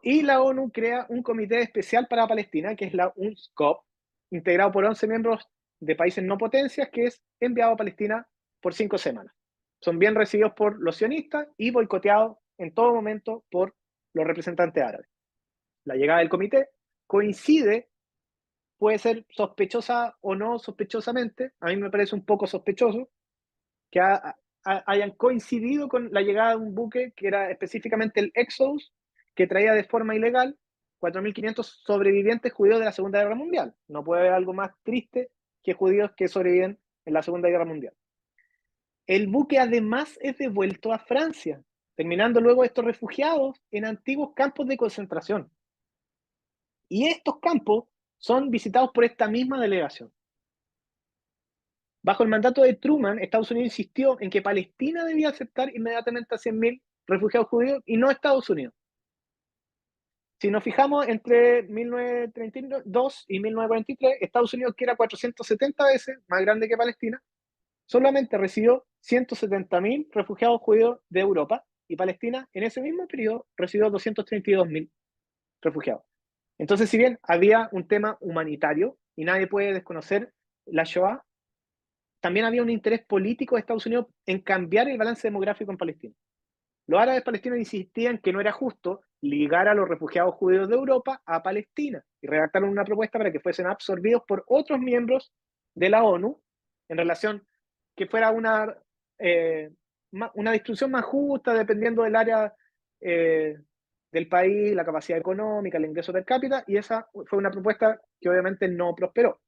Y la ONU crea un comité especial para Palestina, que es la UNSCOP, integrado por 11 miembros de países no potencias, que es enviado a Palestina por 5 semanas. Son bien recibidos por los sionistas y boicoteados en todo momento por los representantes árabes. La llegada del comité coincide, puede ser sospechosa o no sospechosamente, a mí me parece un poco sospechoso, que hayan coincidido con la llegada de un buque que era específicamente el Exodus, que traía de forma ilegal 4.500 sobrevivientes judíos de la Segunda Guerra Mundial. No puede haber algo más triste que judíos que sobreviven en la Segunda Guerra Mundial. El buque además es devuelto a Francia, terminando luego estos refugiados en antiguos campos de concentración. Y estos campos son visitados por esta misma delegación. Bajo el mandato de Truman, Estados Unidos insistió en que Palestina debía aceptar inmediatamente a 100.000 refugiados judíos y no Estados Unidos. Si nos fijamos entre 1932 y 1943, Estados Unidos, que era 470 veces más grande que Palestina, solamente recibió 170.000 refugiados judíos de Europa, y Palestina en ese mismo periodo recibió 232.000 refugiados. Entonces, si bien había un tema humanitario, y nadie puede desconocer la Shoah, también había un interés político de Estados Unidos en cambiar el balance demográfico en Palestina. Los árabes palestinos insistían que no era justo ligar a los refugiados judíos de Europa a Palestina, y redactaron una propuesta para que fuesen absorbidos por otros miembros de la ONU en relación que fuera una distribución más justa dependiendo del área del país, la capacidad económica, el ingreso per cápita, y esa fue una propuesta que obviamente no prosperó.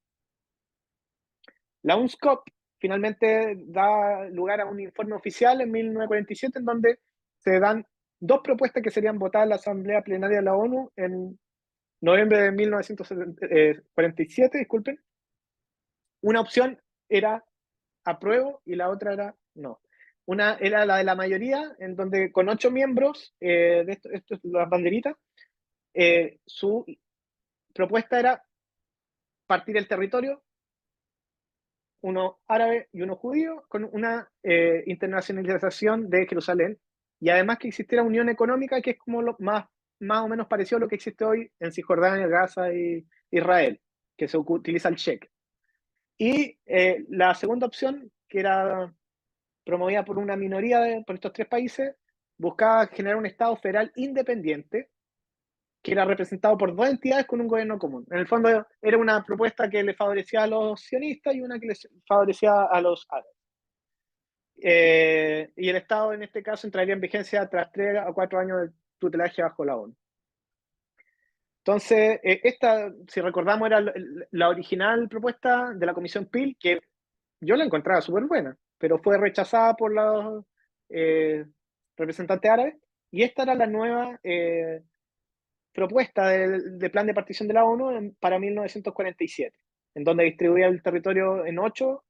La UNSCOP finalmente da lugar a un informe oficial en 1947 en donde se dan dos propuestas que serían votadas en la Asamblea Plenaria de la ONU en noviembre de 1947, disculpen. Una opción era apruebo y la otra era no. Una era la de la mayoría, en donde con 8 miembros de las banderitas, su propuesta era partir el territorio, uno árabe y uno judío, con una internacionalización de Jerusalén, y además que existiera unión económica, que es como lo más o menos parecido a lo que existe hoy en Cisjordania, Gaza y Israel, que se utiliza el shekel. Y la segunda opción, que era promovida por una minoría por estos tres países, buscaba generar un Estado federal independiente que era representado por dos entidades con un gobierno común. En el fondo era una propuesta que le favorecía a los sionistas y una que les favorecía a los árabes. Y el Estado en este caso entraría en vigencia tras 3 a 4 años de tutelaje bajo la ONU. Entonces, esta, si recordamos, era la original propuesta de la Comisión Peel, que yo la encontraba súper buena, pero fue rechazada por los representantes árabes, y esta era la nueva propuesta de plan de partición de la ONU para 1947, en donde distribuía el territorio en 8,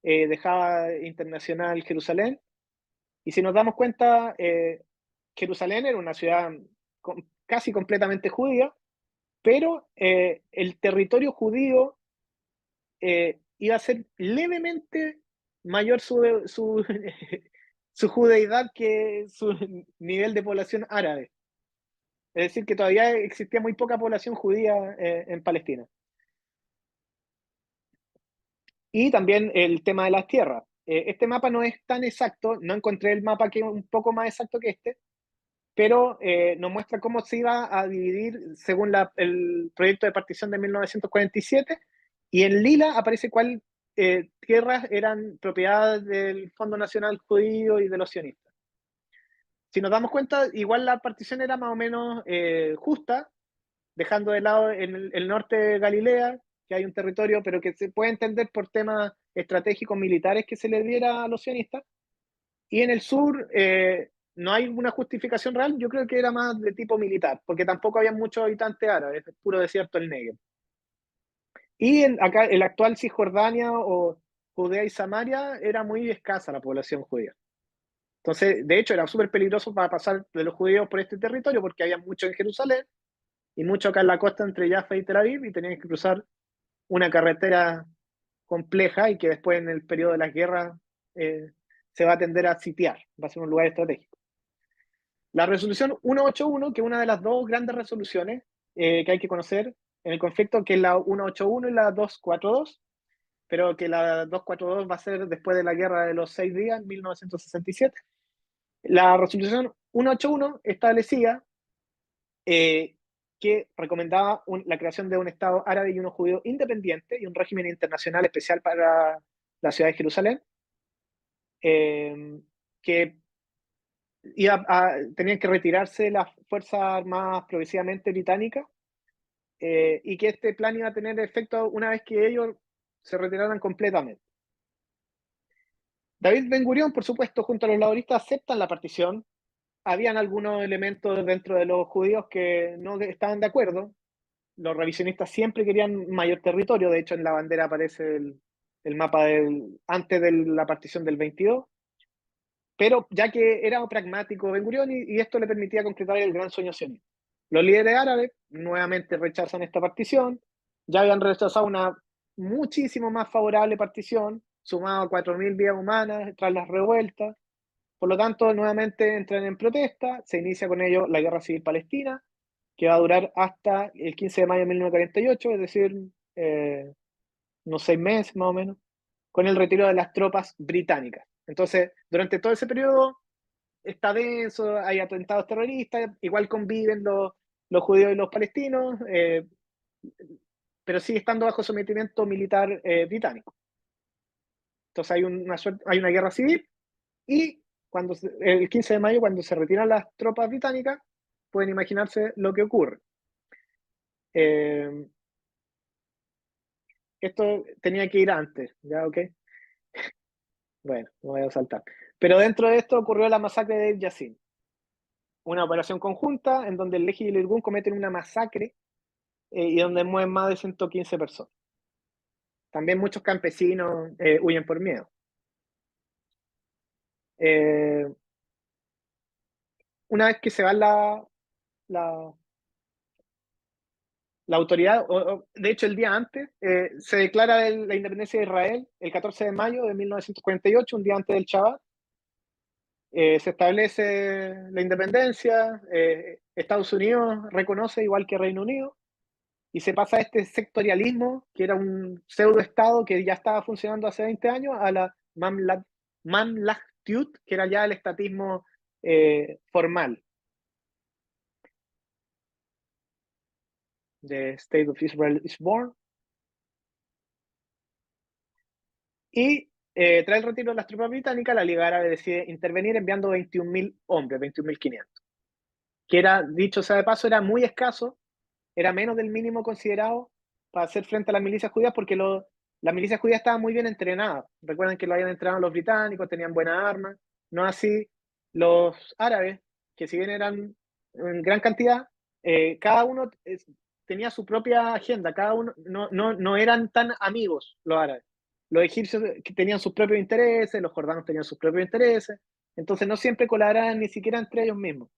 dejaba internacional Jerusalén, y si nos damos cuenta, Jerusalén era una ciudad casi completamente judía, pero el territorio judío iba a ser levemente mayor su judeidad que su nivel de población árabe. Es decir, que todavía existía muy poca población judía en Palestina. Y también el tema de las tierras. Este mapa no es tan exacto, no encontré el mapa que es un poco más exacto que este, pero nos muestra cómo se iba a dividir según el proyecto de partición de 1947, y en lila aparece cuál tierras eran propiedad del Fondo Nacional Judío y de los sionistas. Si nos damos cuenta, igual la partición era más o menos justa, dejando de lado en el norte de Galilea, que hay un territorio, pero que se puede entender por temas estratégicos militares que se le diera a los sionistas, y en el sur no hay una justificación real, yo creo que era más de tipo militar, porque tampoco había muchos habitantes árabes, es puro desierto el Negev. Y acá, el actual Cisjordania o Judea y Samaria, era muy escasa la población judía. Entonces, de hecho, era súper peligroso para pasar de los judíos por este territorio, porque había mucho en Jerusalén y mucho acá en la costa entre Jaffa y Tel Aviv, y tenían que cruzar una carretera compleja y que después en el periodo de las guerras se va a tender a sitiar, va a ser un lugar estratégico. La resolución 181, que es una de las dos grandes resoluciones que hay que conocer en el conflicto, que es la 181 y la 242, pero que la 242 va a ser después de la Guerra de los 6 días, en 1967. La resolución 181 establecía que recomendaba la creación de un Estado árabe y uno judío independiente y un régimen internacional especial para la ciudad de Jerusalén, que tenían que retirarse las Fuerzas Armadas progresivamente británicas, y que este plan iba a tener efecto una vez que ellos se retiraran completamente. David Ben-Gurión, por supuesto, junto a los laboristas, aceptan la partición. Habían algunos elementos dentro de los judíos que no estaban de acuerdo. Los revisionistas siempre querían mayor territorio, de hecho en la bandera aparece el mapa antes de la partición del 22, pero ya que era pragmático Ben-Gurión y esto le permitía concretar el gran sueño sionista. Los líderes árabes nuevamente rechazan esta partición, ya habían rechazado una muchísimo más favorable partición, sumado a 4.000 vidas humanas tras las revueltas. Por lo tanto, nuevamente entran en protesta, se inicia con ello la Guerra Civil Palestina, que va a durar hasta el 15 de mayo de 1948, es decir, unos 6 meses más o menos, con el retiro de las tropas británicas. Entonces, durante todo ese periodo está denso, hay atentados terroristas, igual conviven los judíos y los palestinos, pero sigue estando bajo sometimiento militar británico. Entonces hay una guerra civil y el 15 de mayo, cuando se retiran las tropas británicas, pueden imaginarse lo que ocurre. Esto tenía que ir antes, ¿ya? ¿Ok? Bueno, no voy a saltar. Pero dentro de esto ocurrió la masacre de El Yassin, una operación conjunta en donde el Lehi y el Irgun cometen una masacre y donde mueren más de 115 personas. También muchos campesinos huyen por miedo. Una vez que se va la autoridad, de hecho el día antes, se declara la independencia de Israel el 14 de mayo de 1948, un día antes del Shabbat. Se establece la independencia, Estados Unidos reconoce igual que Reino Unido, y se pasa a este sectorialismo, que era un pseudo-estado que ya estaba funcionando hace 20 años, a la Mamlaktut, que era ya el estatismo formal. The State of Israel is born. Y tras el retiro de las tropas británicas, la Liga Árabe decide intervenir enviando 21.000 hombres, 21.500. Que era, dicho sea de paso, era muy escaso, era menos del mínimo considerado para hacer frente a las milicias judías, porque las milicias judías estaban muy bien entrenadas. Recuerden que lo habían entrenado los británicos, tenían buenas armas, no así los árabes, que si bien eran en gran cantidad, cada uno tenía su propia agenda, cada uno no eran tan amigos los árabes. Los egipcios tenían sus propios intereses, los jordanos tenían sus propios intereses, entonces no siempre colaboraban ni siquiera entre ellos mismos.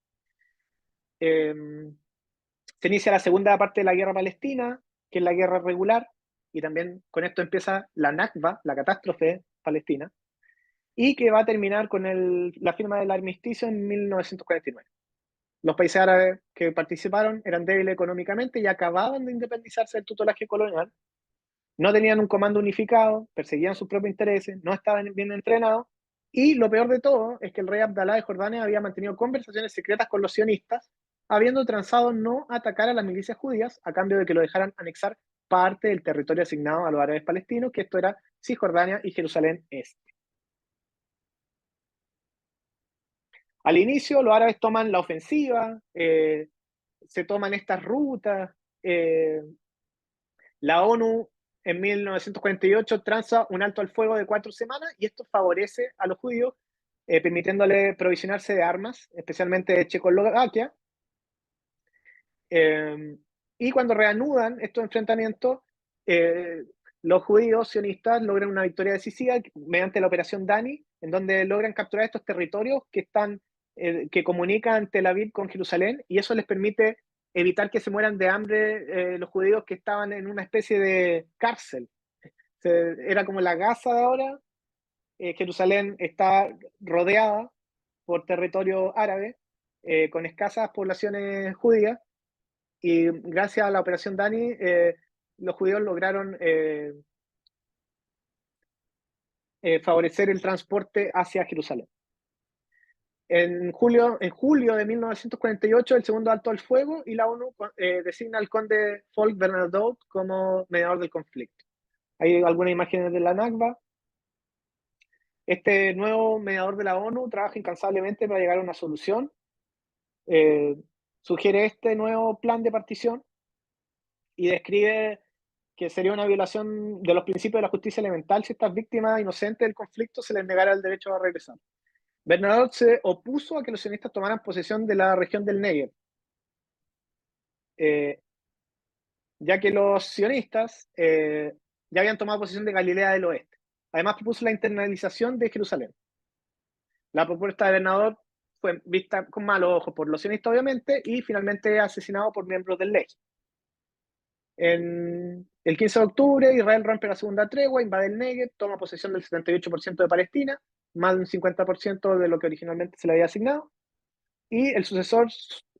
Se inicia la segunda parte de la guerra palestina, que es la guerra regular, y también con esto empieza la Nakba, la catástrofe palestina, y que va a terminar con la firma del armisticio en 1949. Los países árabes que participaron eran débiles económicamente y acababan de independizarse del tutelaje colonial, no tenían un comando unificado, perseguían sus propios intereses, no estaban bien entrenados, y lo peor de todo es que el rey Abdalá de Jordania había mantenido conversaciones secretas con los sionistas, habiendo transado no atacar a las milicias judías a cambio de que lo dejaran anexar parte del territorio asignado a los árabes palestinos, que esto era Cisjordania y Jerusalén Este. Al inicio, los árabes toman la ofensiva, se toman estas rutas, la ONU en 1948 tranza un alto al fuego de 4 semanas y esto favorece a los judíos, permitiéndole provisionarse de armas, especialmente de Checoslovaquia. Y cuando reanudan estos enfrentamientos, los judíos sionistas logran una victoria decisiva mediante la operación Dani, en donde logran capturar estos territorios que comunican Tel Aviv con Jerusalén, y eso les permite evitar que se mueran de hambre los judíos que estaban en una especie de cárcel. Era como la Gaza de ahora. Jerusalén está rodeada por territorio árabe, con escasas poblaciones judías, y gracias a la operación Dani, los judíos lograron favorecer el transporte hacia Jerusalén. En julio de 1948, el segundo alto al fuego, y la ONU designa al conde Folk Bernadotte como mediador del conflicto. Hay algunas imágenes de la Nakba. Este nuevo mediador de la ONU trabaja incansablemente para llegar a una solución. Sugiere este nuevo plan de partición y describe que sería una violación de los principios de la justicia elemental si estas víctimas inocentes del conflicto se les negara el derecho a regresar. Bernadotte se opuso a que los sionistas tomaran posesión de la región del Negev, ya que los sionistas ya habían tomado posesión de Galilea del Oeste. Además, propuso la internalización de Jerusalén. La propuesta de Bernadotte fue vista con malos ojos por los sionistas, obviamente, y finalmente asesinado por miembros del Lehi. el 15 de octubre, Israel rompe la segunda tregua, invade el Negev, toma posesión del 78% de Palestina, más de un 50% de lo que originalmente se le había asignado, y el sucesor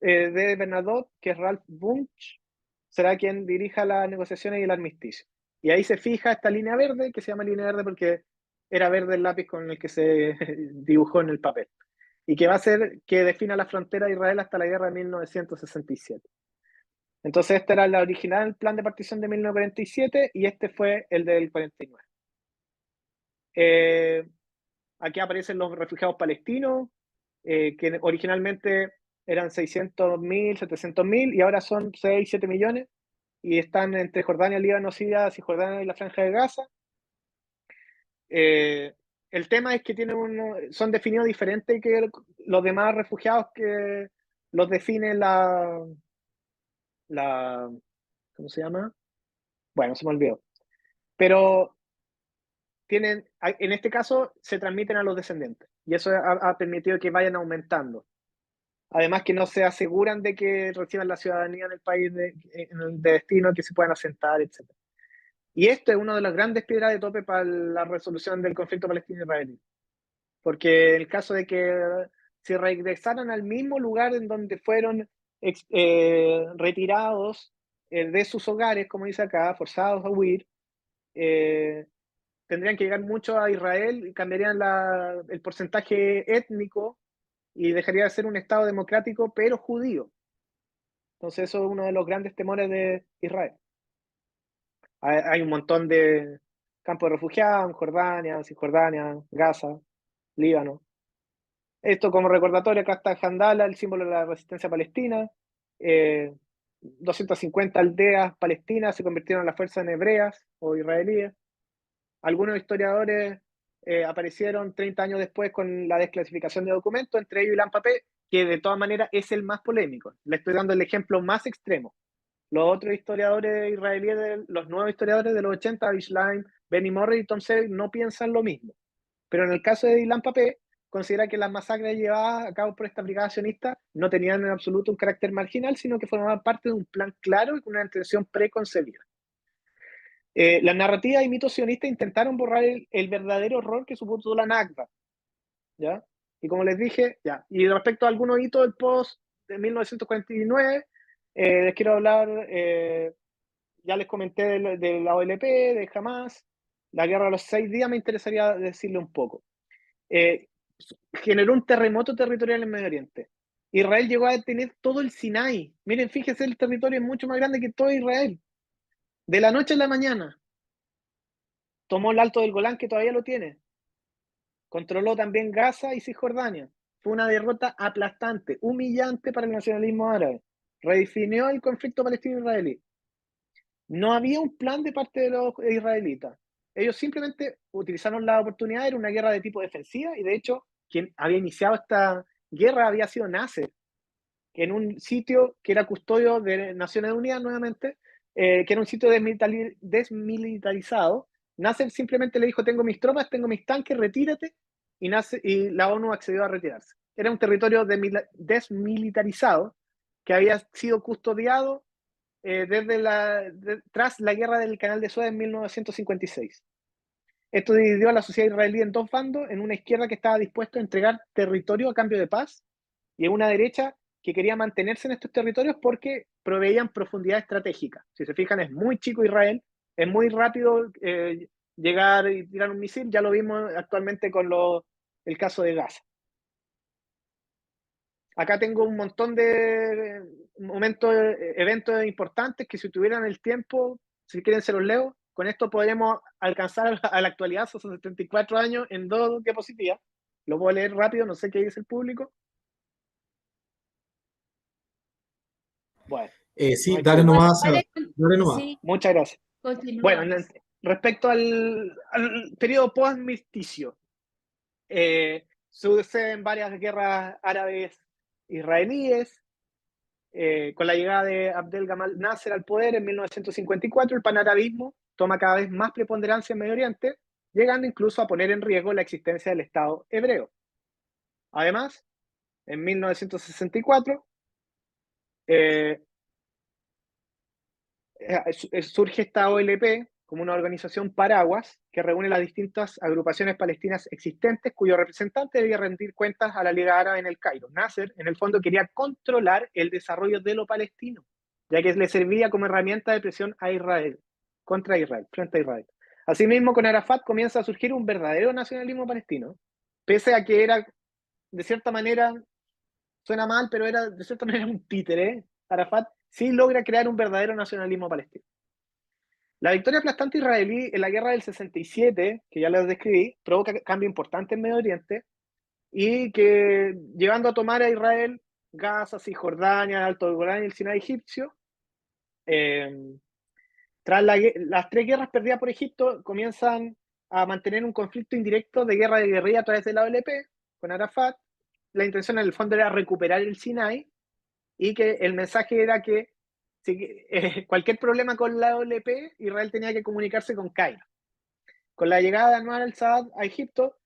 de Bernadotte, que es Ralph Bunche, será quien dirija las negociaciones y el armisticio. Y ahí se fija esta línea verde, que se llama línea verde porque era verde el lápiz con el que se dibujó en el papel, y que va a ser que defina la frontera de Israel hasta la guerra de 1967. Entonces este era el original plan de partición de 1947 y este fue el del 49. Aquí aparecen los refugiados palestinos, que originalmente eran 600.000, 700.000 y ahora son 6, 7 millones y están entre Jordania, Líbano, Siria, Cisjordania y la Franja de Gaza. El tema es que son definidos diferentes que los demás refugiados que los define ¿cómo se llama? Bueno, se me olvidó. Pero en este caso se transmiten a los descendientes y eso ha permitido que vayan aumentando. Además que no se aseguran de que reciban la ciudadanía en el país de destino, que se puedan asentar, etc. Y esto es una de las grandes piedras de tope para la resolución del conflicto palestino-israelí. Porque en el caso de que si regresaran al mismo lugar en donde fueron retirados de sus hogares, como dice acá, forzados a huir, tendrían que llegar mucho a Israel y cambiarían el porcentaje étnico y dejaría de ser un Estado democrático, pero judío. Entonces eso es uno de los grandes temores de Israel. Hay un montón de campos de refugiados en Jordania, Cisjordania, Gaza, Líbano. Esto como recordatorio, acá está Jandala, el símbolo de la resistencia palestina. 250 aldeas palestinas se convirtieron en las fuerzas hebreas o israelíes. Algunos historiadores aparecieron 30 años después con la desclasificación de documentos, entre ellos Ilan Pappé, que de todas maneras es el más polémico. Le estoy dando el ejemplo más extremo. Los otros historiadores israelíes, los nuevos historiadores de los 80, Abishline, Benny Morris y Tom Selleck, no piensan lo mismo. Pero en el caso de Ilan Pappé, considera que las masacres llevadas a cabo por esta brigada sionista no tenían en absoluto un carácter marginal, sino que formaban parte de un plan claro y con una intención preconcebida. Las narrativas y mitos sionistas intentaron borrar el verdadero horror que supuso la Nakba, ¿ya? Y como les dije, ya. Y respecto a algunos hitos del post de 1949, les quiero hablar, ya les comenté de la OLP, de Hamas, la guerra de los 6 días, me interesaría decirle un poco. Generó un terremoto territorial en Medio Oriente. Israel llegó a tener todo el Sinai. Miren, fíjense, el territorio es mucho más grande que todo Israel. De la noche a la mañana. Tomó el Alto del Golán, que todavía lo tiene. Controló también Gaza y Cisjordania. Fue una derrota aplastante, humillante para el nacionalismo árabe. Redefinió el conflicto palestino-israelí. No había un plan de parte de los israelitas. Ellos simplemente utilizaron la oportunidad, era una guerra de tipo defensiva, y de hecho, quien había iniciado esta guerra había sido Nasser, que en un sitio que era custodio de Naciones Unidas nuevamente, que era un sitio desmilitarizado. Nasser simplemente le dijo: tengo mis tropas, tengo mis tanques, retírate, y la ONU accedió a retirarse. Era un territorio desmilitarizado que había sido custodiado tras la guerra del Canal de Suez en 1956. Esto dividió a la sociedad israelí en dos bandos, en una izquierda que estaba dispuesta a entregar territorio a cambio de paz y en una derecha que quería mantenerse en estos territorios porque proveían profundidad estratégica. Si se fijan, es muy chico Israel, es muy rápido llegar y tirar un misil, ya lo vimos actualmente con el caso de Gaza. Acá tengo un montón de momentos, eventos importantes que si tuvieran el tiempo, si quieren se los leo, con esto podríamos alcanzar a la actualidad, son 74 años en 2 diapositivas. Lo puedo leer rápido, no sé qué dice el público. Bueno. Sí, No dale nomás, Puede- dale nomás. Sí, Muchas gracias. Bueno, continuamos. respecto al periodo post-armisticio, suceden varias guerras árabes israelíes. Con la llegada de Abdel Gamal Nasser al poder en 1954, el panarabismo toma cada vez más preponderancia en Medio Oriente, llegando incluso a poner en riesgo la existencia del Estado hebreo. Además, en 1964, surge esta OLP como una organización paraguas que reúne las distintas agrupaciones palestinas existentes, cuyo representante debía rendir cuentas a la Liga Árabe en el Cairo. Nasser, en el fondo, quería controlar el desarrollo de lo palestino, ya que le servía como herramienta de presión a Israel, contra Israel, frente a Israel. Asimismo, con Arafat comienza a surgir un verdadero nacionalismo palestino, pese a que era, de cierta manera, suena mal, pero era de cierta manera un títere. Arafat sí logra crear un verdadero nacionalismo palestino. La victoria aplastante israelí en la guerra del 67, que ya les describí, provoca cambio importante en Medio Oriente y que llevando a tomar a Israel Gaza, Cisjordania, Alto Golán y el Sinai egipcio. Tras las 3 guerras perdidas por Egipto, comienzan a mantener un conflicto indirecto de guerra de guerrilla a través de la OLP con Arafat. La intención en el fondo era recuperar el Sinai y que el mensaje era que cualquier problema con la OLP, Israel tenía que comunicarse con Cairo. Con la llegada de Anwar al-Sadat a Egipto,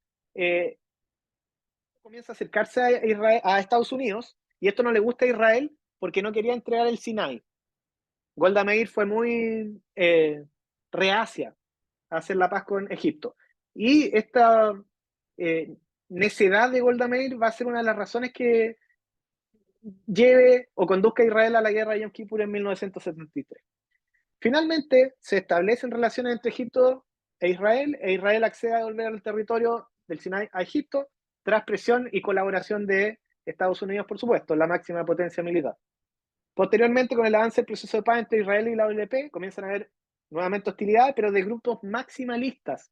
comienza a acercarse a, Israel, a Estados Unidos, y esto no le gusta a Israel porque no quería entregar el Sinai. Golda Meir fue muy reacia a hacer la paz con Egipto. Y esta necedad de Golda Meir va a ser una de las razones que lleve o conduzca a Israel a la guerra de Yom Kippur en 1973. Finalmente, se establecen relaciones entre Egipto e Israel accede a devolver el territorio del Sinai a Egipto, tras presión y colaboración de Estados Unidos, por supuesto, la máxima potencia militar. Posteriormente, con el avance del proceso de paz entre Israel y la OLP, comienzan a haber nuevamente hostilidades, pero de grupos maximalistas,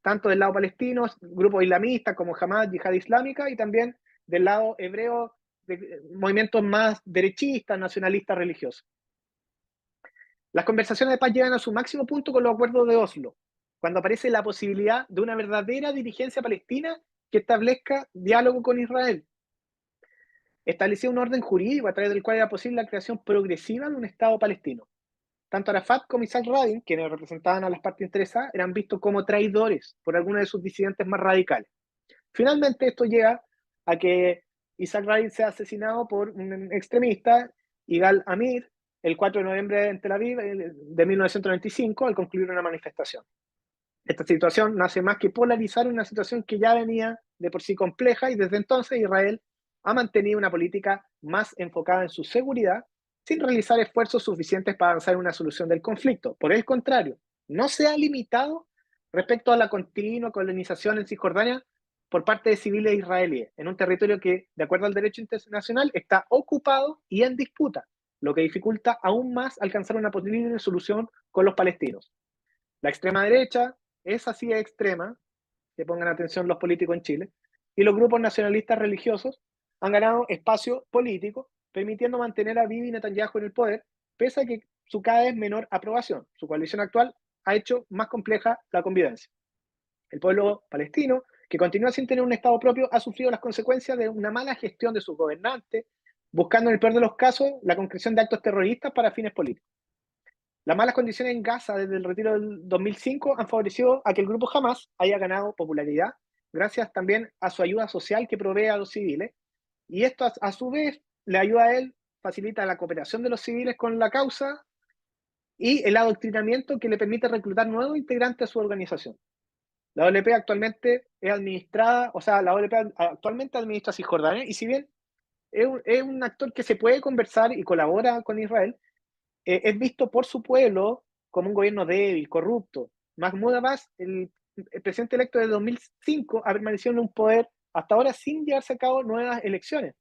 tanto del lado palestino, grupos islamistas como Hamas, Yihad Islámica, y también del lado hebreo, de movimientos más derechistas, nacionalistas, religiosos. Las conversaciones de paz llegan a su máximo punto con los acuerdos de Oslo, cuando aparece la posibilidad de una verdadera dirigencia palestina que establezca diálogo con Israel. Establecía un orden jurídico a través del cual era posible la creación progresiva de un Estado palestino. Tanto Arafat como Isaac Rabin, quienes representaban a las partes interesadas, eran vistos como traidores por algunos de sus disidentes más radicales. Finalmente, esto llega a que Isaac Rabin sea asesinado por un extremista, Yigal Amir, el 4 de noviembre en Tel Aviv de 1995, al concluir una manifestación. Esta situación no hace más que polarizar una situación que ya venía de por sí compleja, y desde entonces Israel ha mantenido una política más enfocada en su seguridad, sin realizar esfuerzos suficientes para avanzar en una solución del conflicto. Por el contrario, no se ha limitado respecto a la continua colonización en Cisjordania por parte de civiles israelíes, en un territorio que, de acuerdo al derecho internacional, está ocupado y en disputa, lo que dificulta aún más alcanzar una posible solución con los palestinos. La extrema derecha es así de extrema, que pongan atención los políticos en Chile, y los grupos nacionalistas religiosos han ganado espacio político, permitiendo mantener a Bibi Netanyahu en el poder, pese a que su cada vez menor aprobación. Su coalición actual ha hecho más compleja la convivencia. El pueblo palestino, que continúa sin tener un Estado propio, ha sufrido las consecuencias de una mala gestión de sus gobernantes, buscando en el peor de los casos la concreción de actos terroristas para fines políticos. Las malas condiciones en Gaza desde el retiro del 2005 han favorecido a que el grupo Hamas haya ganado popularidad, gracias también a su ayuda social que provee a los civiles, y esto a su vez le ayuda a él, facilita la cooperación de los civiles con la causa y el adoctrinamiento que le permite reclutar nuevos integrantes a su organización. La OLP actualmente es administrada, o sea, la OLP actualmente administra Cisjordania, y si bien es un actor que se puede conversar y colabora con Israel, es visto por su pueblo como un gobierno débil, corrupto. Mahmoud Abbas, el presidente electo de 2005, ha permanecido en un poder hasta ahora sin llevarse a cabo nuevas elecciones.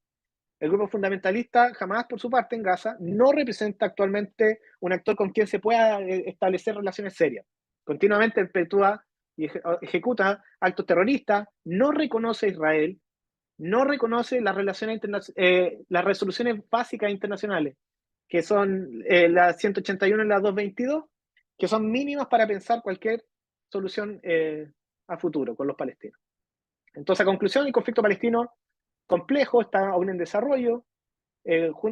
El grupo fundamentalista Hamas, por su parte, en Gaza, no representa actualmente un actor con quien se pueda establecer relaciones serias. Continuamente perpetúa y ejecuta actos terroristas, no reconoce a Israel, no reconoce las relaciones las resoluciones básicas internacionales, que son la 181 y la 222, que son mínimas para pensar cualquier solución a futuro con los palestinos. Entonces, a conclusión, el conflicto palestino complejo, está aún en desarrollo.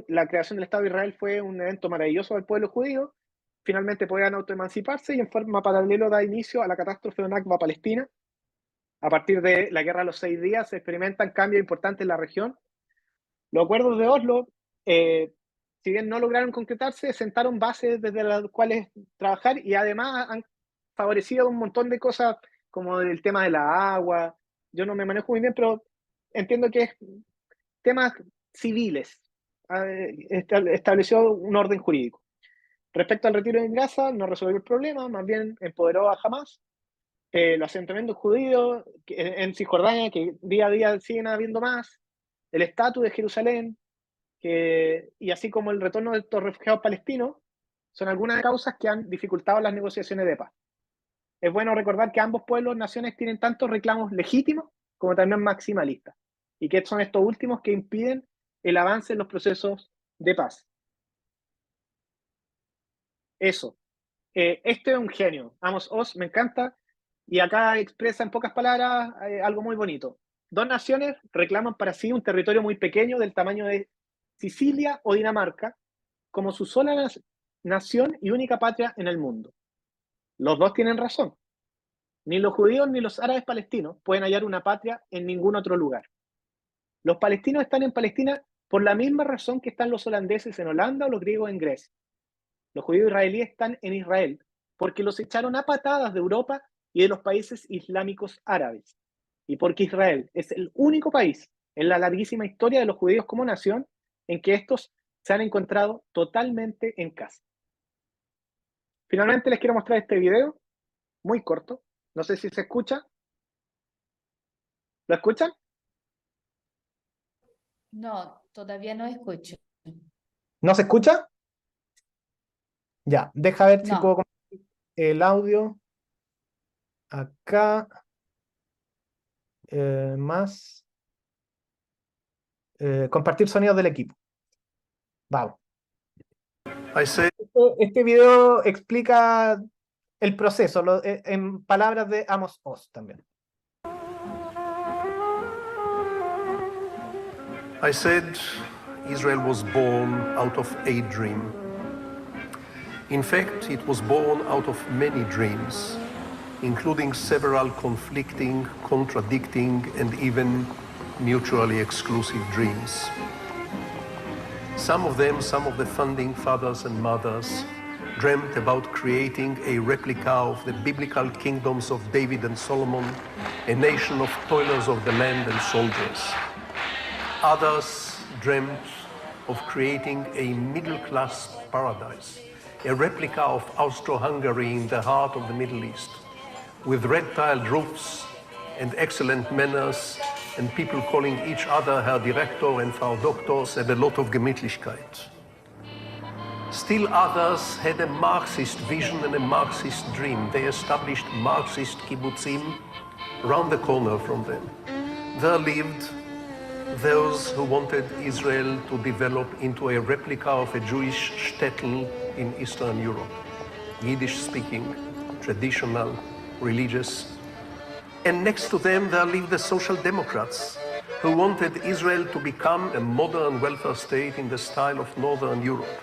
La creación del Estado de Israel fue un evento maravilloso al pueblo judío. Finalmente podían autoemanciparse, y en forma paralela da inicio a la catástrofe de Nakba palestina. A partir de la guerra de los 6 días se experimentan cambios importantes en la región. Los acuerdos de Oslo si bien no lograron concretarse, sentaron bases desde las cuales trabajar y además han favorecido un montón de cosas como el tema de la agua. Yo no me manejo muy bien, pero entiendo que es temas civiles. Estableció un orden jurídico. Respecto al retiro de Gaza, no resolvió el problema, más bien empoderó a Hamas. Los asentamientos judíos en Cisjordania, que día a día siguen habiendo más, el estatus de Jerusalén, y así como el retorno de estos refugiados palestinos, son algunas causas que han dificultado las negociaciones de paz. Es bueno recordar que ambos pueblos, naciones, tienen tantos reclamos legítimos como también maximalistas, y que son estos últimos que impiden el avance en los procesos de paz. Eso. Este es un genio. Amos Oz, me encanta. Y acá expresa en pocas palabras algo muy bonito. Dos naciones reclaman para sí un territorio muy pequeño del tamaño de Sicilia o Dinamarca como su sola nación y única patria en el mundo. Los dos tienen razón. Ni los judíos ni los árabes palestinos pueden hallar una patria en ningún otro lugar. Los palestinos están en Palestina por la misma razón que están los holandeses en Holanda o los griegos en Grecia. Los judíos israelíes están en Israel porque los echaron a patadas de Europa y de los países islámicos árabes. Y porque Israel es el único país en la larguísima historia de los judíos como nación en que estos se han encontrado totalmente en casa. Finalmente les quiero mostrar este video, muy corto. No sé si se escucha. ¿Lo escuchan? No, todavía no escucho. ¿No se escucha? Ya, deja ver si No. puedo compartir el audio. Acá. Más. Compartir sonidos del equipo. Vamos. Este video explica el proceso en palabras de Amos Oz también. I said Israel was born out of a dream. In fact, it was born out of many dreams, including several conflicting, contradicting, and even mutually exclusive dreams. Some of them, some of the founding fathers and mothers, dreamt about creating a replica of the biblical kingdoms of David and Solomon, a nation of toilers of the land and soldiers. Others dreamt of creating a middle-class paradise, a replica of Austro-Hungary in the heart of the Middle East, with red-tiled roofs and excellent manners, and people calling each other Herr Direktor and Frau Doktors, and a lot of Gemütlichkeit. Still others had a Marxist vision and a Marxist dream. They established Marxist kibbutzim around the corner from them. There lived those who wanted Israel to develop into a replica of a Jewish shtetl in Eastern Europe, Yiddish-speaking, traditional, religious. And next to them, there lived the Social Democrats, who wanted Israel to become a modern welfare state in the style of Northern Europe.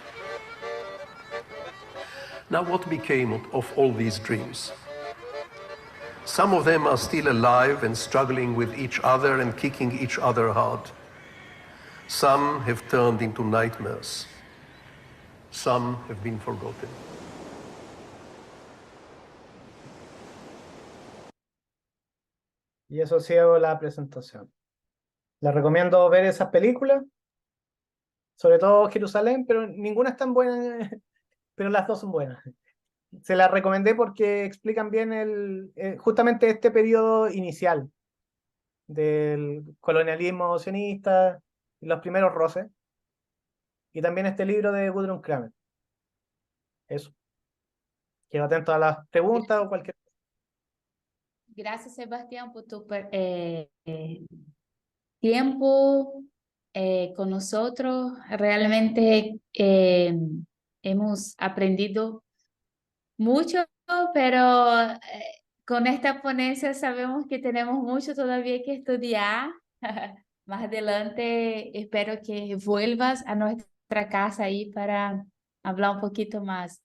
Now, what became of all these dreams? Some of them are still alive and struggling with each other and kicking each other hard. Some have turned into nightmares. Some have been forgotten. Y eso ha sido la presentación. Les recomiendo ver esas películas, sobre todo Jerusalén, pero ninguna es tan buena, pero las dos son buenas. Se las recomendé porque explican bien justamente este periodo inicial del colonialismo sionista y los primeros roces. Y también este libro de Gudrun Kramer. Eso. Quedo atento a las preguntas o cualquier cosa. Gracias, Sebastián, por tu tiempo con nosotros. Realmente hemos aprendido mucho, pero con esta ponencia sabemos que tenemos mucho todavía que estudiar. Más adelante espero que vuelvas a nuestra casa ahí para hablar un poquito más.